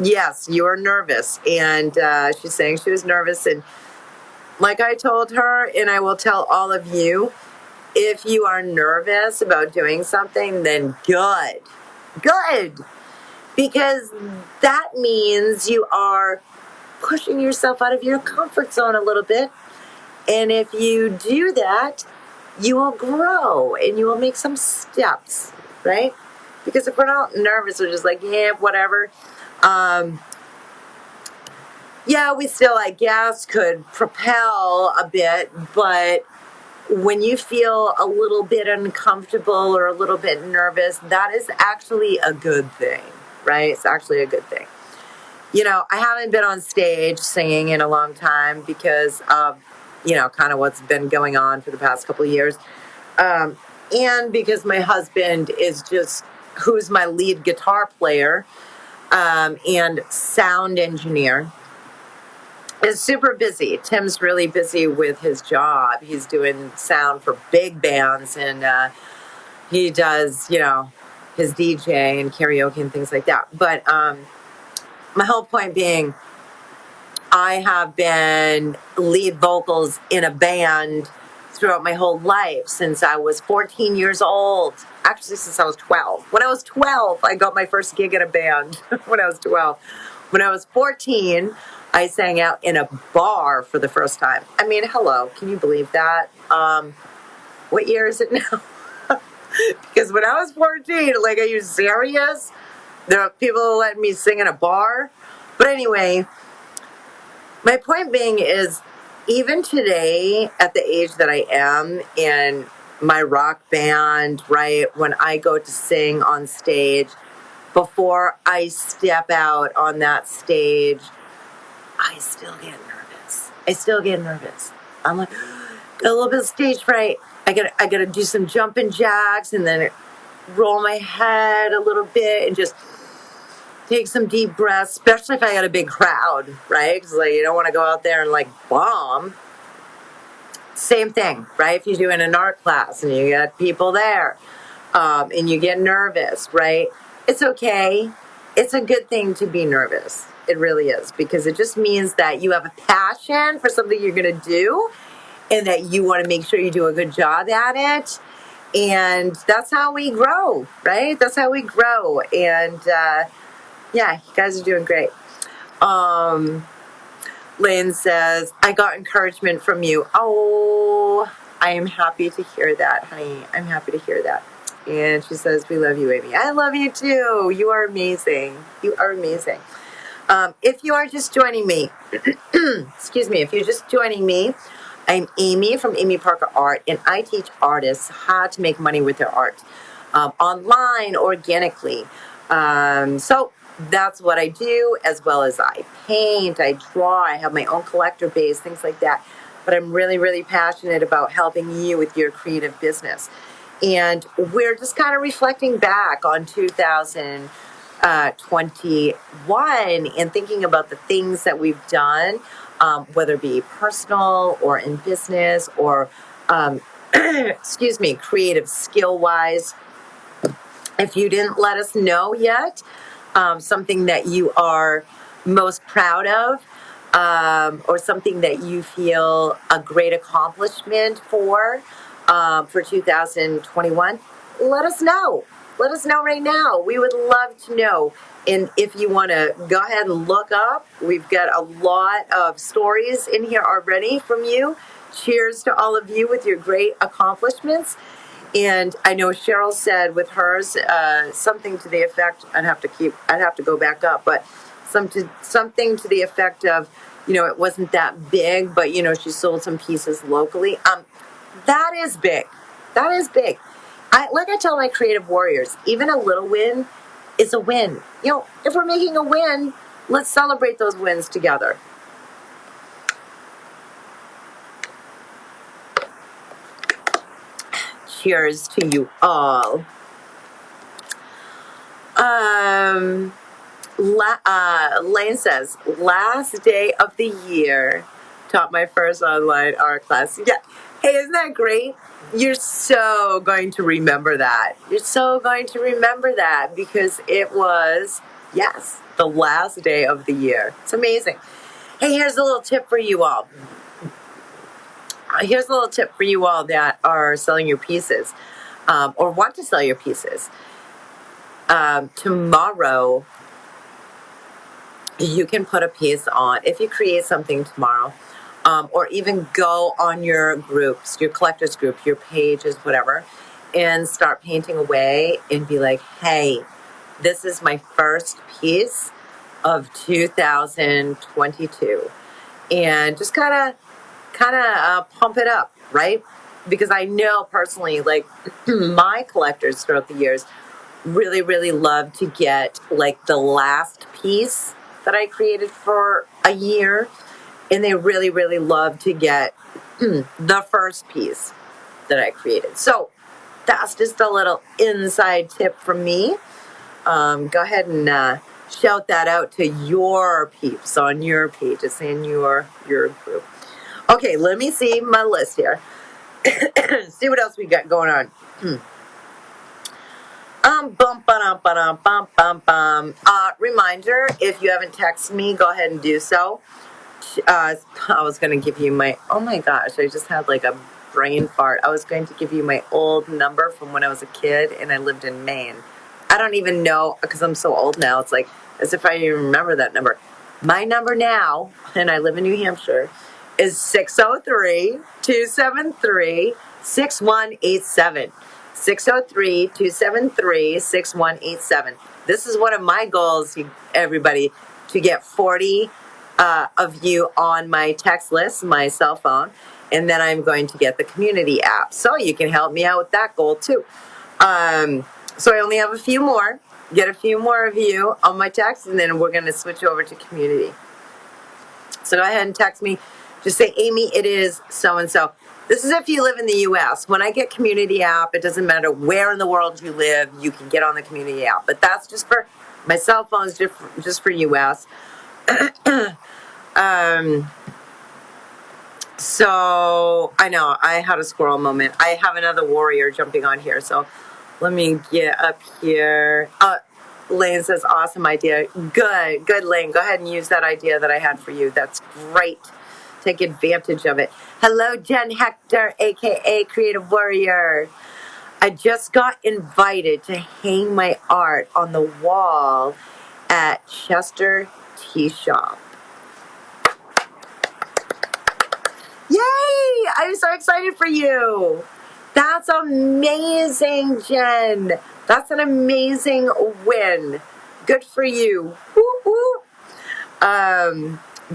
Yes, you are nervous. And she's saying she was nervous. And like I told her, and I will tell all of you, if you are nervous about doing something, then good. Because that means you are pushing yourself out of your comfort zone a little bit. And if you do that, you will grow and you will make some steps, right? Because if we're not nervous, we're just like, yeah, whatever. Yeah, we still, I guess, could propel a bit, but when you feel a little bit uncomfortable or a little bit nervous, that is actually a good thing, right? It's actually a good thing. You know, I haven't been on stage singing in a long time because of, kind of what's been going on for the past couple of years. And because my husband is who's my lead guitar player and sound engineer, is super busy. Tim's really busy with his job. He's doing sound for big bands, and he does, his DJ and karaoke and things like that. But my whole point being, I have been lead vocals in a band throughout my whole life since I was 14 years old. Actually, since I was 12. When I was 12, I got my first gig in a band when I was 12. When I was 14, I sang out in a bar for the first time. I mean, hello, can you believe that? What year is it now? Because when I was 14, like, are you serious? There are people letting me sing in a bar? But anyway, my point being is, even today, at the age that I am in my rock band, right, when I go to sing on stage, before I step out on that stage, I still get nervous. I'm like, got a little bit of stage fright. I gotta do some jumping jacks and then roll my head a little bit and just take some deep breaths, especially if I got a big crowd, right? Because you don't want to go out there and bomb. Same thing, right? If you're doing an art class and you got people there and you get nervous, right? It's okay. It's a good thing to be nervous. It really is, because it just means that you have a passion for something you're going to do and that you want to make sure you do a good job at it. And that's how we grow, right? That's how we grow. And yeah, you guys are doing great. Lynn says, I got encouragement from you. Oh, I am happy to hear that, honey. I'm happy to hear that. And she says, we love you, Amy. I love you too. You are amazing. You are amazing. If you are just joining me, excuse me, if you're just joining me, I'm Amy from Amy Parker Art, and I teach artists how to make money with their art online, organically. So that's what I do, as well as I paint, I draw, I have my own collector base, things like that. But I'm really, really passionate about helping you with your creative business. And we're just kind of reflecting back on 2021 and thinking about the things that we've done, whether it be personal or in business or, excuse me, creative skill-wise. If you didn't let us know yet, something that you are most proud of, or something that you feel a great accomplishment for 2021, let us know. Let us know right now. We would love to know. And if you want to go ahead and look up, we've got a lot of stories in here already from you. Cheers to all of you with your great accomplishments. And I know Cheryl said with hers something to the effect, I'd have to go back up, but something to the effect of, it wasn't that big, but she sold some pieces locally. That is big. That is big. Like I tell my creative warriors, even a little win is a win. If we're making a win, let's celebrate those wins together. Cheers to you all. Lane says, last day of the year, taught my first online art class. Yeah. Hey, isn't that great? You're so going to remember that. You're so going to remember that because it was, yes, the last day of the year. It's amazing. Hey, here's a little tip for you all. Here's a little tip for you all that are selling your pieces or want to sell your pieces. Tomorrow, you can put a piece on, if you create something tomorrow, or even go on your groups, your collectors group, your pages, whatever, and start painting away and be like, hey, this is my first piece of 2022. And just kind of pump it up, right? Because I know personally, like my collectors throughout the years really, really love to get like the last piece that I created for a year. And they really, really love to get the first piece that I created. So that's just a little inside tip from me. Go ahead and shout that out to your peeps on your pages and your group. Okay, let me see my list here. See what else we got going on. Reminder, if you haven't texted me, go ahead and do so. I was going to give you my, oh my gosh, I just had like a brain fart. I was going to give you my old number from when I was a kid and I lived in Maine. I don't even know, because I'm so old now, it's like as if I even remember that number. My number now, and I live in New Hampshire, is 603-273-6187. 603-273-6187. This is one of my goals, everybody, to get 40 of you on my text list, my cell phone, and then I'm going to get the community app. So you can help me out with that goal too. So I only have a few more. Get a few more of you on my text, and then we're going to switch over to community. So go ahead and text me. Just say, Amy, it is so-and-so. This is if you live in the U.S. When I get community app, it doesn't matter where in the world you live, you can get on the community app. But that's just for my cell phone is just for U.S. So I know I had a squirrel moment. I have another warrior jumping on here. So let me get up here. Lane says, awesome idea. Good, Lane. Go ahead and use that idea that I had for you. That's great. Take advantage of it. Hello, Jen Hector, a.k.a. Creative Warrior. I just got invited to hang my art on the wall at Chester Tea Shop. Yay! I'm so excited for you. That's amazing, Jen. That's an amazing win. Good for you. Woo-hoo.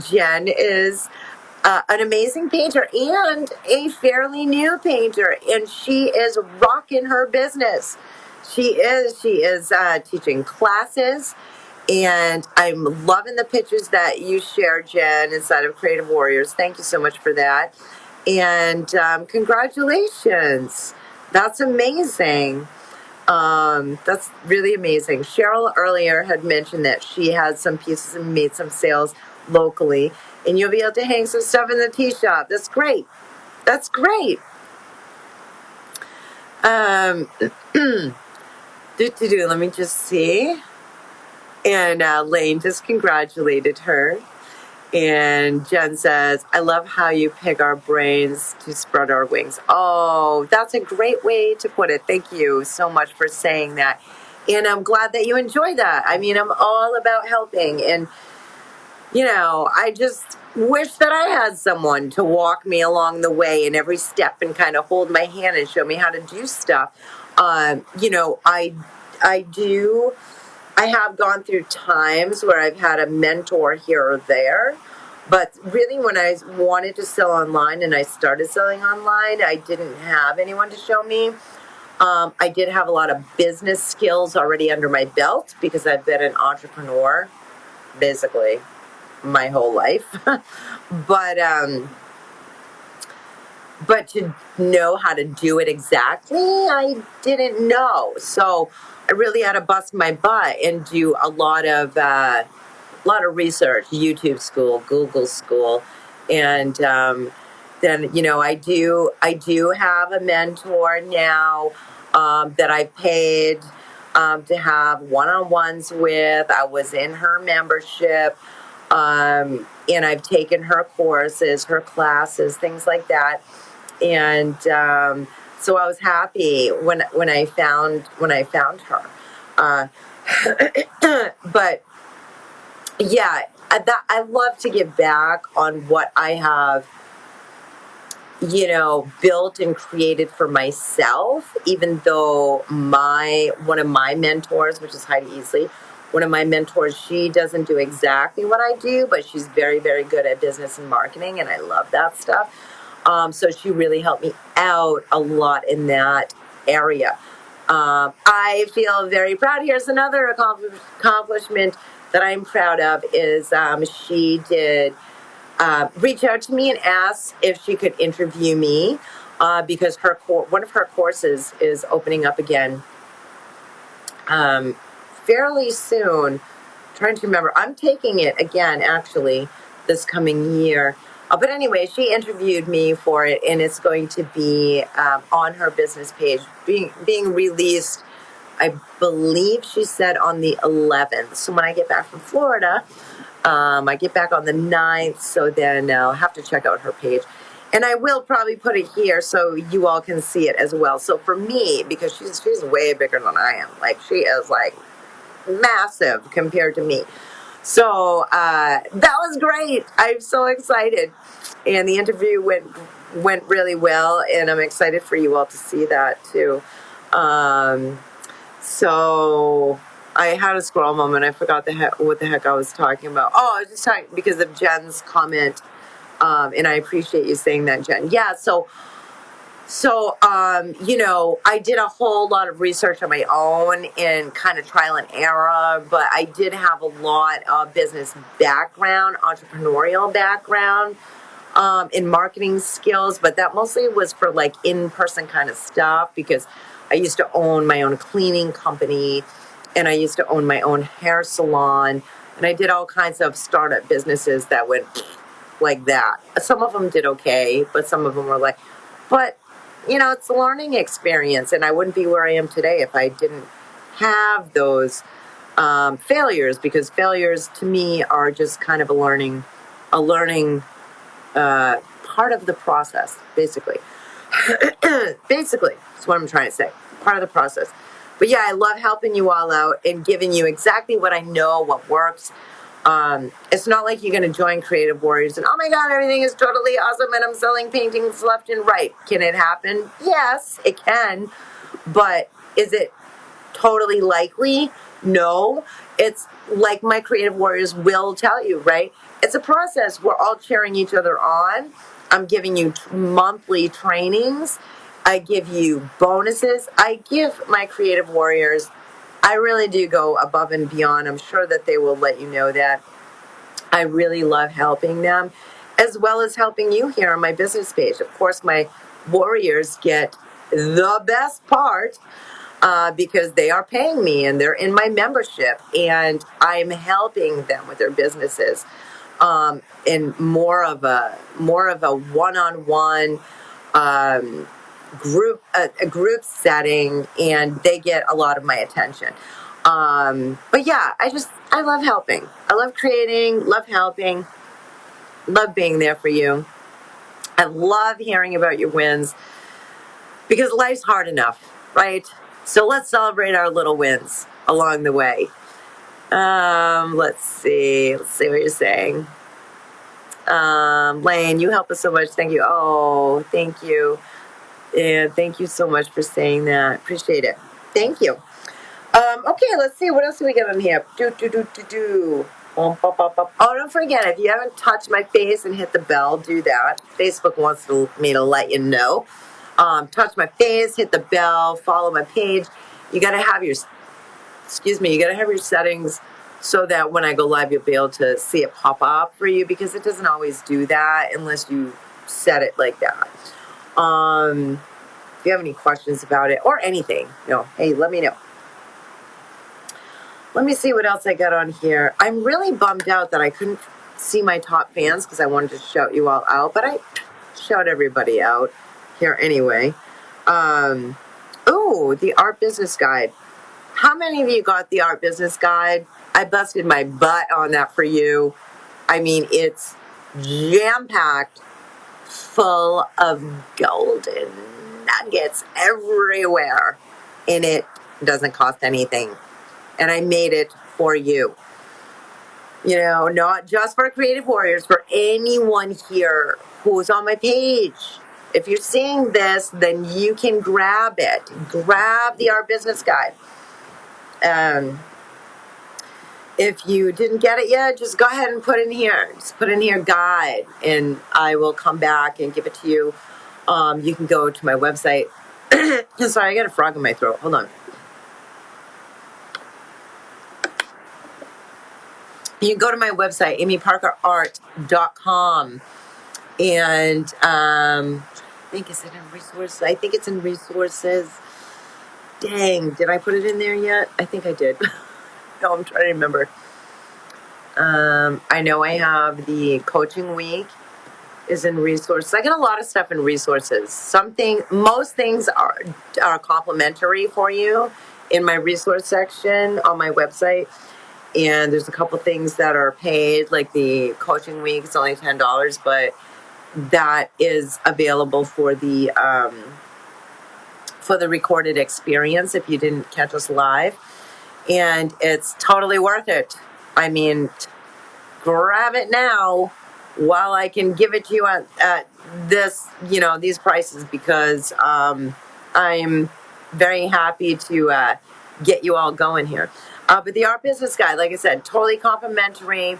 Jen is an amazing painter and a fairly new painter, and she is rocking her business. She is teaching classes, and I'm loving the pictures that you share, Jen, inside of Creative Warriors. Thank you so much for that, and congratulations. That's amazing. That's really amazing. Cheryl earlier had mentioned that she had some pieces and made some sales locally, and you'll be able to hang some stuff in the tea shop. That's great. That's great. Let me just see. And Lane just congratulated her. And Jen says, I love how you pick our brains to spread our wings. Oh, that's a great way to put it. Thank you so much for saying that. And I'm glad that you enjoy that. I mean, I'm all about helping. And, you know, I just wish that I had someone to walk me along the way in every step and kind of hold my hand and show me how to do stuff. You know, I have gone through times where I've had a mentor here or there, but really when I wanted to sell online and I started selling online, I didn't have anyone to show me. I did have a lot of business skills already under my belt because I've been an entrepreneur basically my whole life. But to know how to do it exactly, I didn't know. So I really had to bust my butt and do a lot of research, YouTube school, Google school, and then you know I do have a mentor now that I paid to have one-on-ones with. I was in her membership, and I've taken her courses, her classes, things like that. And so I was happy when I found her. But yeah, I love to give back on what I have built and created for myself, even though one of my mentors, which is Heidi Easley, one of my mentors, she doesn't do exactly what I do, but she's very, very good at business and marketing, and I love that stuff. So she really helped me out a lot in that area. I feel very proud. Here's another accomplishment that I'm proud of is she did reach out to me and asked if she could interview me because one of her courses is opening up again fairly soon. Trying to remember. I'm taking it again, actually, this coming year. But anyway, she interviewed me for it, and it's going to be on her business page, being released, I believe she said on the 11th. So when I get back from Florida, I get back on the 9th, so then I'll have to check out her page. And I will probably put it here so you all can see it as well. So for me, because she's way bigger than I am, like she is like massive compared to me. So that was great. I'm so excited. And the interview went really well, and I'm excited for you all to see that too. So I had a scroll moment. I forgot what the heck I was talking about. Oh, I was just talking because of Jen's comment, and I appreciate you saying that, Jen. Yeah, so I did a whole lot of research on my own and kind of trial and error, but I did have a lot of business background, entrepreneurial background, in marketing skills, but that mostly was for like in-person kind of stuff because I used to own my own cleaning company and I used to own my own hair salon, and I did all kinds of startup businesses that went like that. Some of them did okay, but some of them were like, but it's a learning experience, and I wouldn't be where I am today if I didn't have those failures, because failures to me are just kind of a learning part of the process, basically. Basically, that's what I'm trying to say. Part of the process. But yeah, I love helping you all out and giving you exactly what I know, what works. It's not like you're going to join Creative Warriors and, oh my God, everything is totally awesome and I'm selling paintings left and right. Can it happen? Yes, it can. But is it totally likely? No. It's like my Creative Warriors will tell you, right? It's a process. We're all cheering each other on. I'm giving you monthly trainings. I give you bonuses. I give my Creative Warriors, I really do go above and beyond. I'm sure that they will let you know that. I really love helping them, as well as helping you here on my business page. Of course, my warriors get the best part because they are paying me and they're in my membership, and I'm helping them with their businesses in more of a one-on-one a group setting, and they get a lot of my attention. But yeah, I love helping. I love creating, love helping, love being there for you. I love hearing about your wins because life's hard enough, right? So let's celebrate our little wins along the way. Let's see what you're saying. Lane, you help us so much. Thank you. Oh, thank you. And thank you so much for saying that. Appreciate it. Thank you. Okay, let's see. What else do we get on here? Oh, don't forget, if you haven't touched my face and hit the bell, do that. Facebook wants me to let you know. Touch my face, hit the bell, follow my page. You gotta have your settings so that when I go live, you'll be able to see it pop up for you, because it doesn't always do that unless you set it like that. If you have any questions about it or anything, hey, let me know. Let me see what else I got on here. I'm really bummed out that I couldn't see my top fans because I wanted to shout you all out, but I shout everybody out here anyway. The Art Business Guide. How many of you got the Art Business Guide? I busted my butt on that for you. I mean, it's jam-packed, full of golden nuggets everywhere, and it doesn't cost anything. And I made it for you. Not just for Creative Warriors, for anyone here who's on my page. If you're seeing this, then you can grab it. Grab the Art Business Guide. If you didn't get it yet, just go ahead and put in here. Just put in here guide, and I will come back and give it to you. You can go to my website. Sorry, I got a frog in my throat. Hold on. You can go to my website, amyparkerart.com, and I think it's in resources. I think it's in resources. Dang, did I put it in there yet? I think I did. No, I'm trying to remember. I know I have the coaching week is in resources. I got a lot of stuff in resources. Most things are complimentary for you in my resource section on my website. And there's a couple things that are paid, like the coaching week. It's only $10, but that is available for the recorded experience if you didn't catch us live. And it's totally worth it. I mean, grab it now while I can give it to you at this, these prices, because I'm very happy to get you all going here. But the Art Business Guide, like I said, totally complimentary.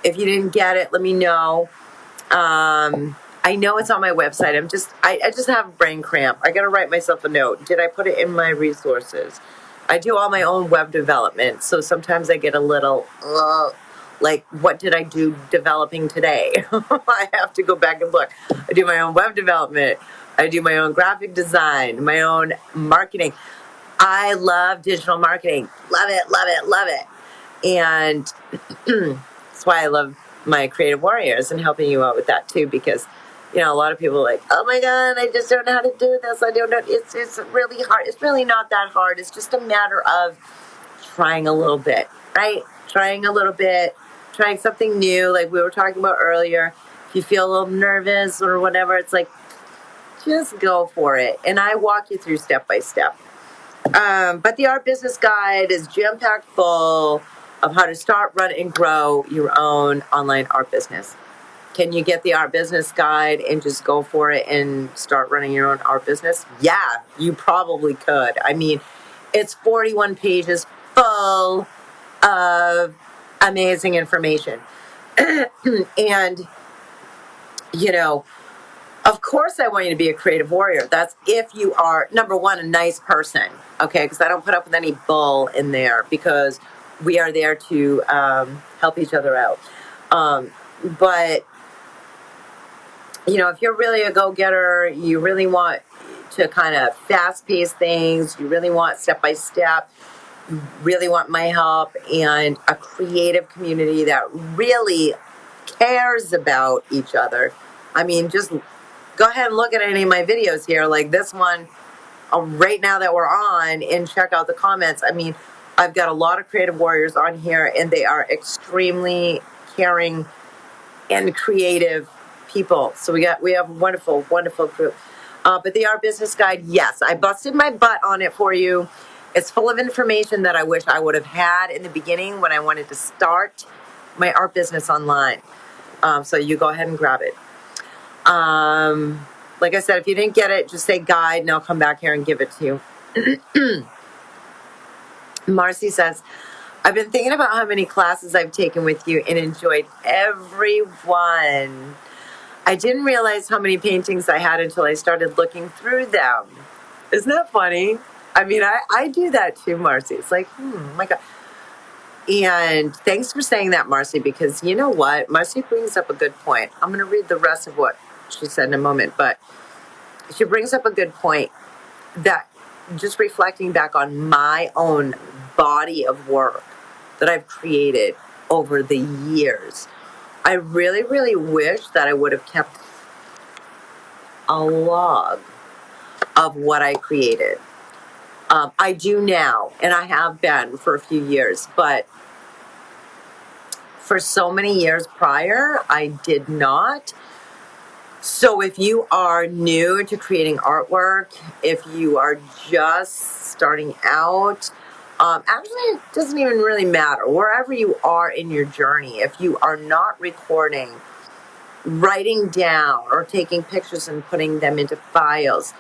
If you didn't get it, let me know. I know it's on my website. I just have a brain cramp. I got to write myself a note. Did I put it in my resources? I do all my own web development, so sometimes I get a little, like, what did I do developing today? I have to go back and look. I do my own web development. I do my own graphic design, my own marketing. I love digital marketing. Love it, love it, love it. And that's why I love my Creative Warriors and helping you out with that too, because, a lot of people are like, oh my God, I just don't know how to do this. I don't know. It's really hard. It's really not that hard. It's just a matter of trying a little bit, right? Trying a little bit, trying something new, like we were talking about earlier. If you feel a little nervous or whatever, it's like, just go for it. And I walk you through step by step. But the Art Business Guide is jam-packed full of how to start, run, and grow your own online art business. Can you get the Art Business Guide and just go for it and start running your own art business? Yeah, you probably could. I mean, it's 41 pages full of amazing information. And, of course I want you to be a creative warrior. That's if you are, number one, a nice person, okay? Because I don't put up with any bull in there, because we are there to help each other out. But, if you're really a go-getter, you really want to kind of fast-pace things, you really want step-by-step, you really want my help, and a creative community that really cares about each other. I mean, just go ahead and look at any of my videos here, like this one right now that we're on, and check out the comments. I mean, I've got a lot of creative warriors on here, and they are extremely caring and creative people. So we have a wonderful, wonderful group. But the Art Business Guide, yes, I busted my butt on it for you. It's full of information that I wish I would have had in the beginning when I wanted to start my art business online. So you go ahead and grab it. Like I said, if you didn't get it, just say guide, and I'll come back here and give it to you. Marcy says, I've been thinking about how many classes I've taken with you and enjoyed every one. I didn't realize how many paintings I had until I started looking through them. Isn't that funny? I mean, I do that too, Marcy. It's like, my God. And thanks for saying that, Marcy, because you know what? Marcy brings up a good point. I'm going to read the rest of what she said in a moment, but she brings up a good point, that just reflecting back on my own body of work that I've created over the years, I really, really wish that I would have kept a log of what I created. I do now, and I have been for a few years, but for so many years prior, I did not. So if you are new to creating artwork, if you are just starting out, actually it doesn't even really matter. Wherever you are in your journey, if you are not recording writing down or taking pictures and putting them into files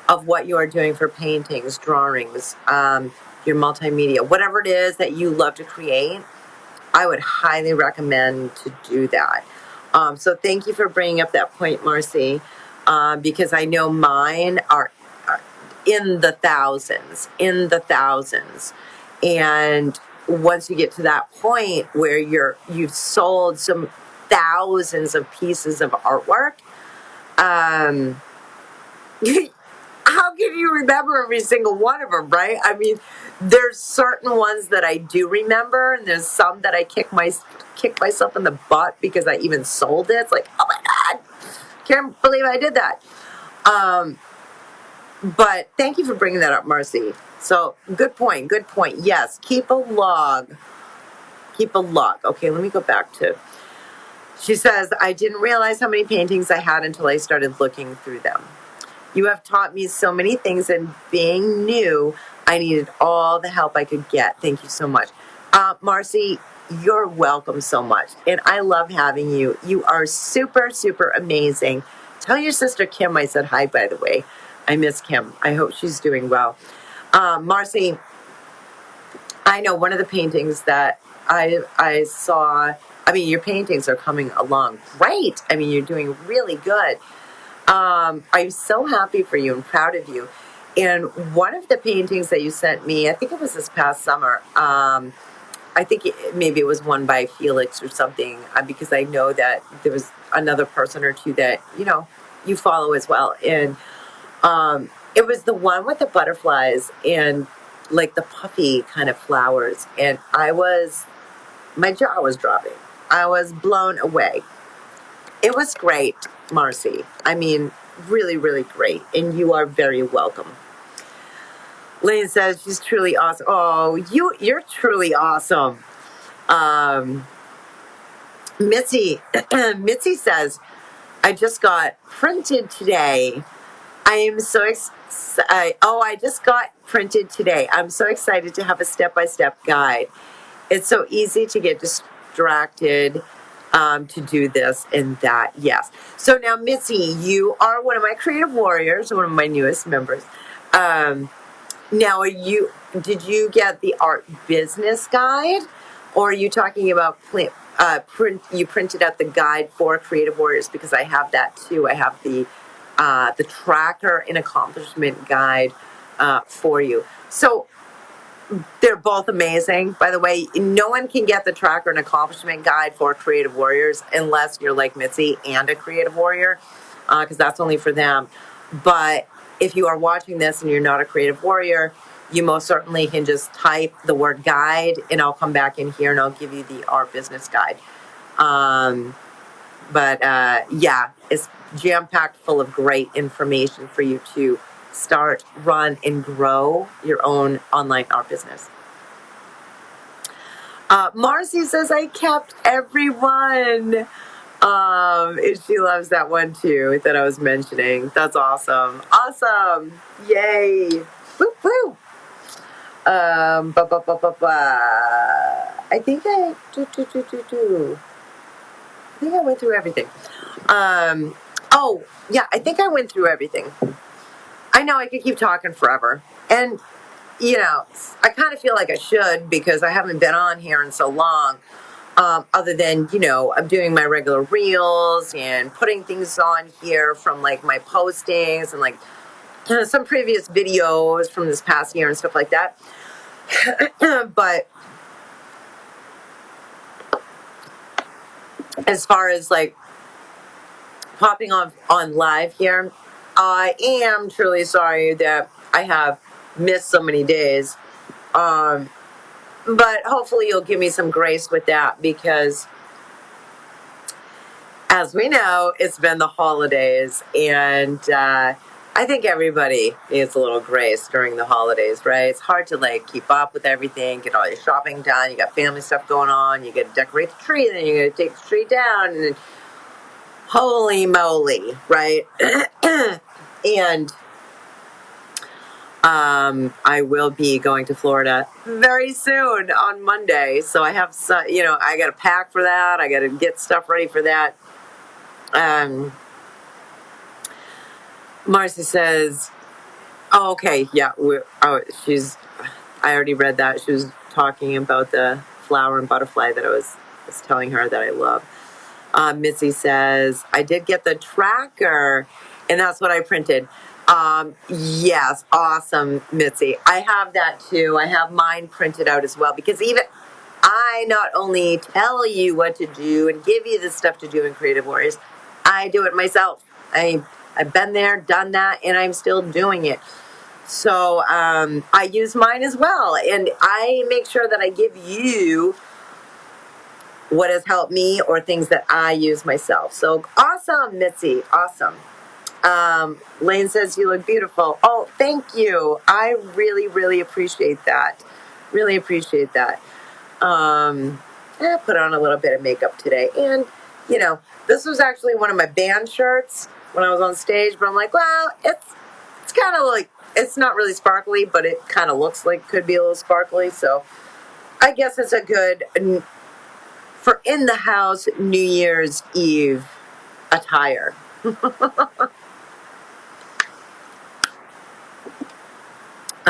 of what you are doing for paintings, drawings, your multimedia, whatever it is that you love to create, I would highly recommend to do that. So thank you for bringing up that point, Marcy, because I know mine are in the thousands. And once you get to that point where you've sold some thousands of pieces of artwork, how can you remember every single one of them, right? I mean, there's certain ones that I do remember, and there's some that I kick myself in the butt because I even sold it. It's like, oh my God, can't believe I did that. But thank you for bringing that up, Marcy. So good point. Yes, keep a log. Okay, let me go back to. She says, I didn't realize how many paintings I had until I started looking through them. You have taught me so many things, and being new, I needed all the help I could get. Thank you so much. Marcy, you're welcome so much. And I love having you. You are super, super amazing. Tell your sister Kim I said hi, by the way. I miss Kim. I hope she's doing well. Marcy, I know one of the paintings that I saw, I mean, your paintings are coming along great. I mean, you're doing really good. I'm so happy for you and proud of you. And one of the paintings that you sent me, I think it was this past summer, I think maybe it was one by Felix or something, because I know that there was another person or two that, you follow as well. And it was the one with the butterflies and like the puffy kind of flowers. And my jaw was dropping. I was blown away. It was great, Marcy. I mean, really, really great. And you are very welcome. Lane says she's truly awesome. Oh, you're truly awesome. Mitzi says, I just got printed today. I am so excited. I just got printed today. I'm so excited to have a step-by-step guide. It's so easy to get distracted to do this and that. Yes. So now, Mitzi, you are one of my creative warriors, one of my newest members. Now, did you get the art business guide, or are you talking about you printed out the guide for creative warriors? Because I have that too. I have the tracker and accomplishment guide for you. So they're both amazing. By the way, no one can get the tracker and accomplishment guide for creative warriors unless you're like Mitzi and a creative warrior, because that's only for them. But if you are watching this and you're not a creative warrior, you most certainly can just type the word guide, and I'll come back in here and I'll give you the art business guide. Yeah, it's jam-packed full of great information for you to start, run, and grow your own online art business. Marcy says, I kept everyone. She loves that one too that I was mentioning. That's awesome. Awesome. Yay. Woo woo. I think I went through everything. Oh, yeah, I think I went through everything. I know I could keep talking forever. And, I kind of feel like I should because I haven't been on here in so long. Other than, I'm doing my regular reels and putting things on here from like my postings and like some previous videos from this past year and stuff like that. But as far as like popping on live here, I am truly sorry that I have missed so many days. But hopefully you'll give me some grace with that because, as we know, it's been the holidays, and I think everybody needs a little grace during the holidays, right? It's hard to like keep up with everything, get all your shopping done. You got family stuff going on. You got to decorate the tree, then you got to take the tree down, and then, holy moly, right? And I will be going to Florida very soon on Monday. So I have, I got to pack for that. I got to get stuff ready for that. Marcy says, oh, okay, yeah, I already read that. She was talking about the flower and butterfly that I was telling her that I love. Mitzi says, I did get the tracker, and that's what I printed. Yes, awesome, Mitzi. I have that too. I have mine printed out as well, because even I not only tell you what to do and give you the stuff to do in Creative Warriors, I do it myself. I've been there, done that, and I'm still doing it. So I use mine as well, and I make sure that I give you what has helped me or things that I use myself. So awesome, Mitzi, awesome. Lane says you look beautiful. Oh, thank you. I really, really appreciate that. Really appreciate that. I put on a little bit of makeup today, and this was actually one of my band shirts when I was on stage. But I'm like, well, it's kind of like, it's not really sparkly, but it kind of looks like it could be a little sparkly. So I guess it's a good for in the house New Year's Eve attire.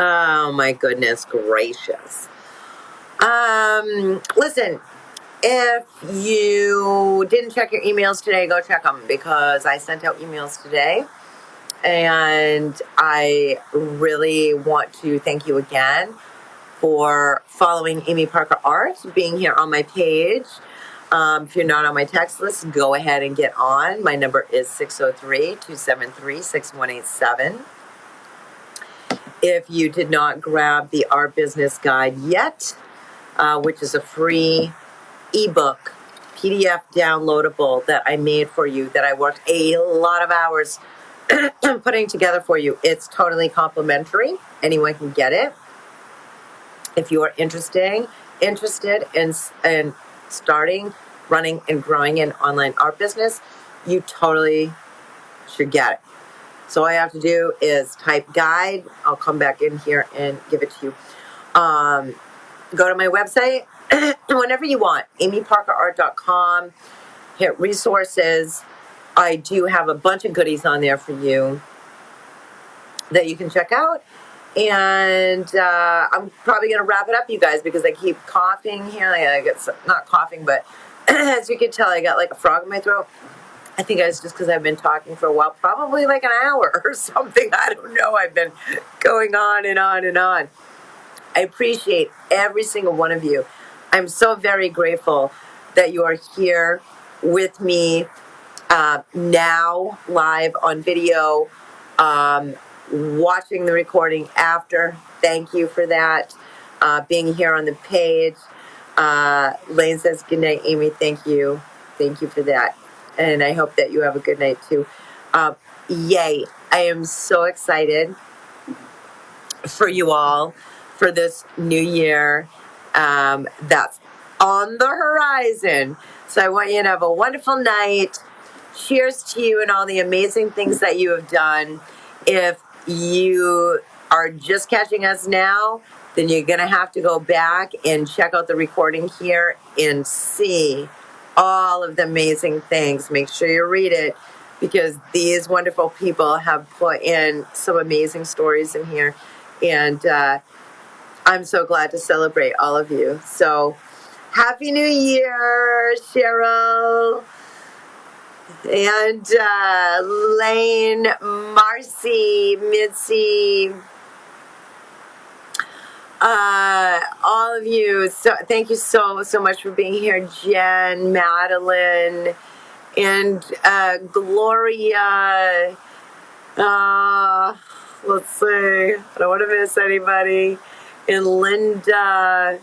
Oh my goodness gracious. Listen, if you didn't check your emails today, go check them, because I sent out emails today, and I really want to thank you again for following Amy Parker Art, being here on my page. If you're not on my text list, go ahead and get on. My number is 603-273-6187. If you did not grab the Art Business Guide yet, which is a free ebook, PDF downloadable that I made for you, that I worked a lot of hours putting together for you. It's totally complimentary. Anyone can get it. If you are interested in starting, running, and growing an online art business, you totally should get it. So all I have to do is type guide. I'll come back in here and give it to you. Go to my website whenever you want, amyparkerart.com. Hit resources. I do have a bunch of goodies on there for you that you can check out. And I'm probably going to wrap it up, you guys, because I keep coughing here. I get not coughing, but as you can tell, I got like a frog in my throat. I think it's just because I've been talking for a while, probably like an hour or something. I don't know. I've been going on and on and on. I appreciate every single one of you. I'm so very grateful that you are here with me now, live on video, watching the recording after. Thank you for that. Being here on the page. Lane says, good night, Amy. Thank you. Thank you for that. And I hope that you have a good night too. Yay. I am so excited for you all for this new year that's on the horizon. So I want you to have a wonderful night. Cheers to you and all the amazing things that you have done. If you are just catching us now, then you're going to have to go back and check out the recording here and see all of the amazing things. Make sure you read it, because these wonderful people have put in some amazing stories in here. And I'm so glad to celebrate all of you. So, Happy New Year, Cheryl. And Lane, Marcy, Mitzi, all of you. So thank you so much for being here. Jen, Madeline, and Gloria. Let's see. I don't want to miss anybody. And Linda.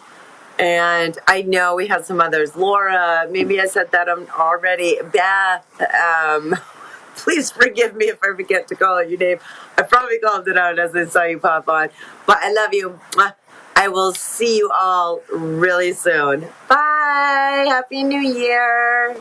And I know we had some others. Laura, maybe I said that already. Beth, please forgive me if I forget to call out your name. I probably called it out as I saw you pop on. But I love you. I will see you all really soon. Bye. Happy New Year.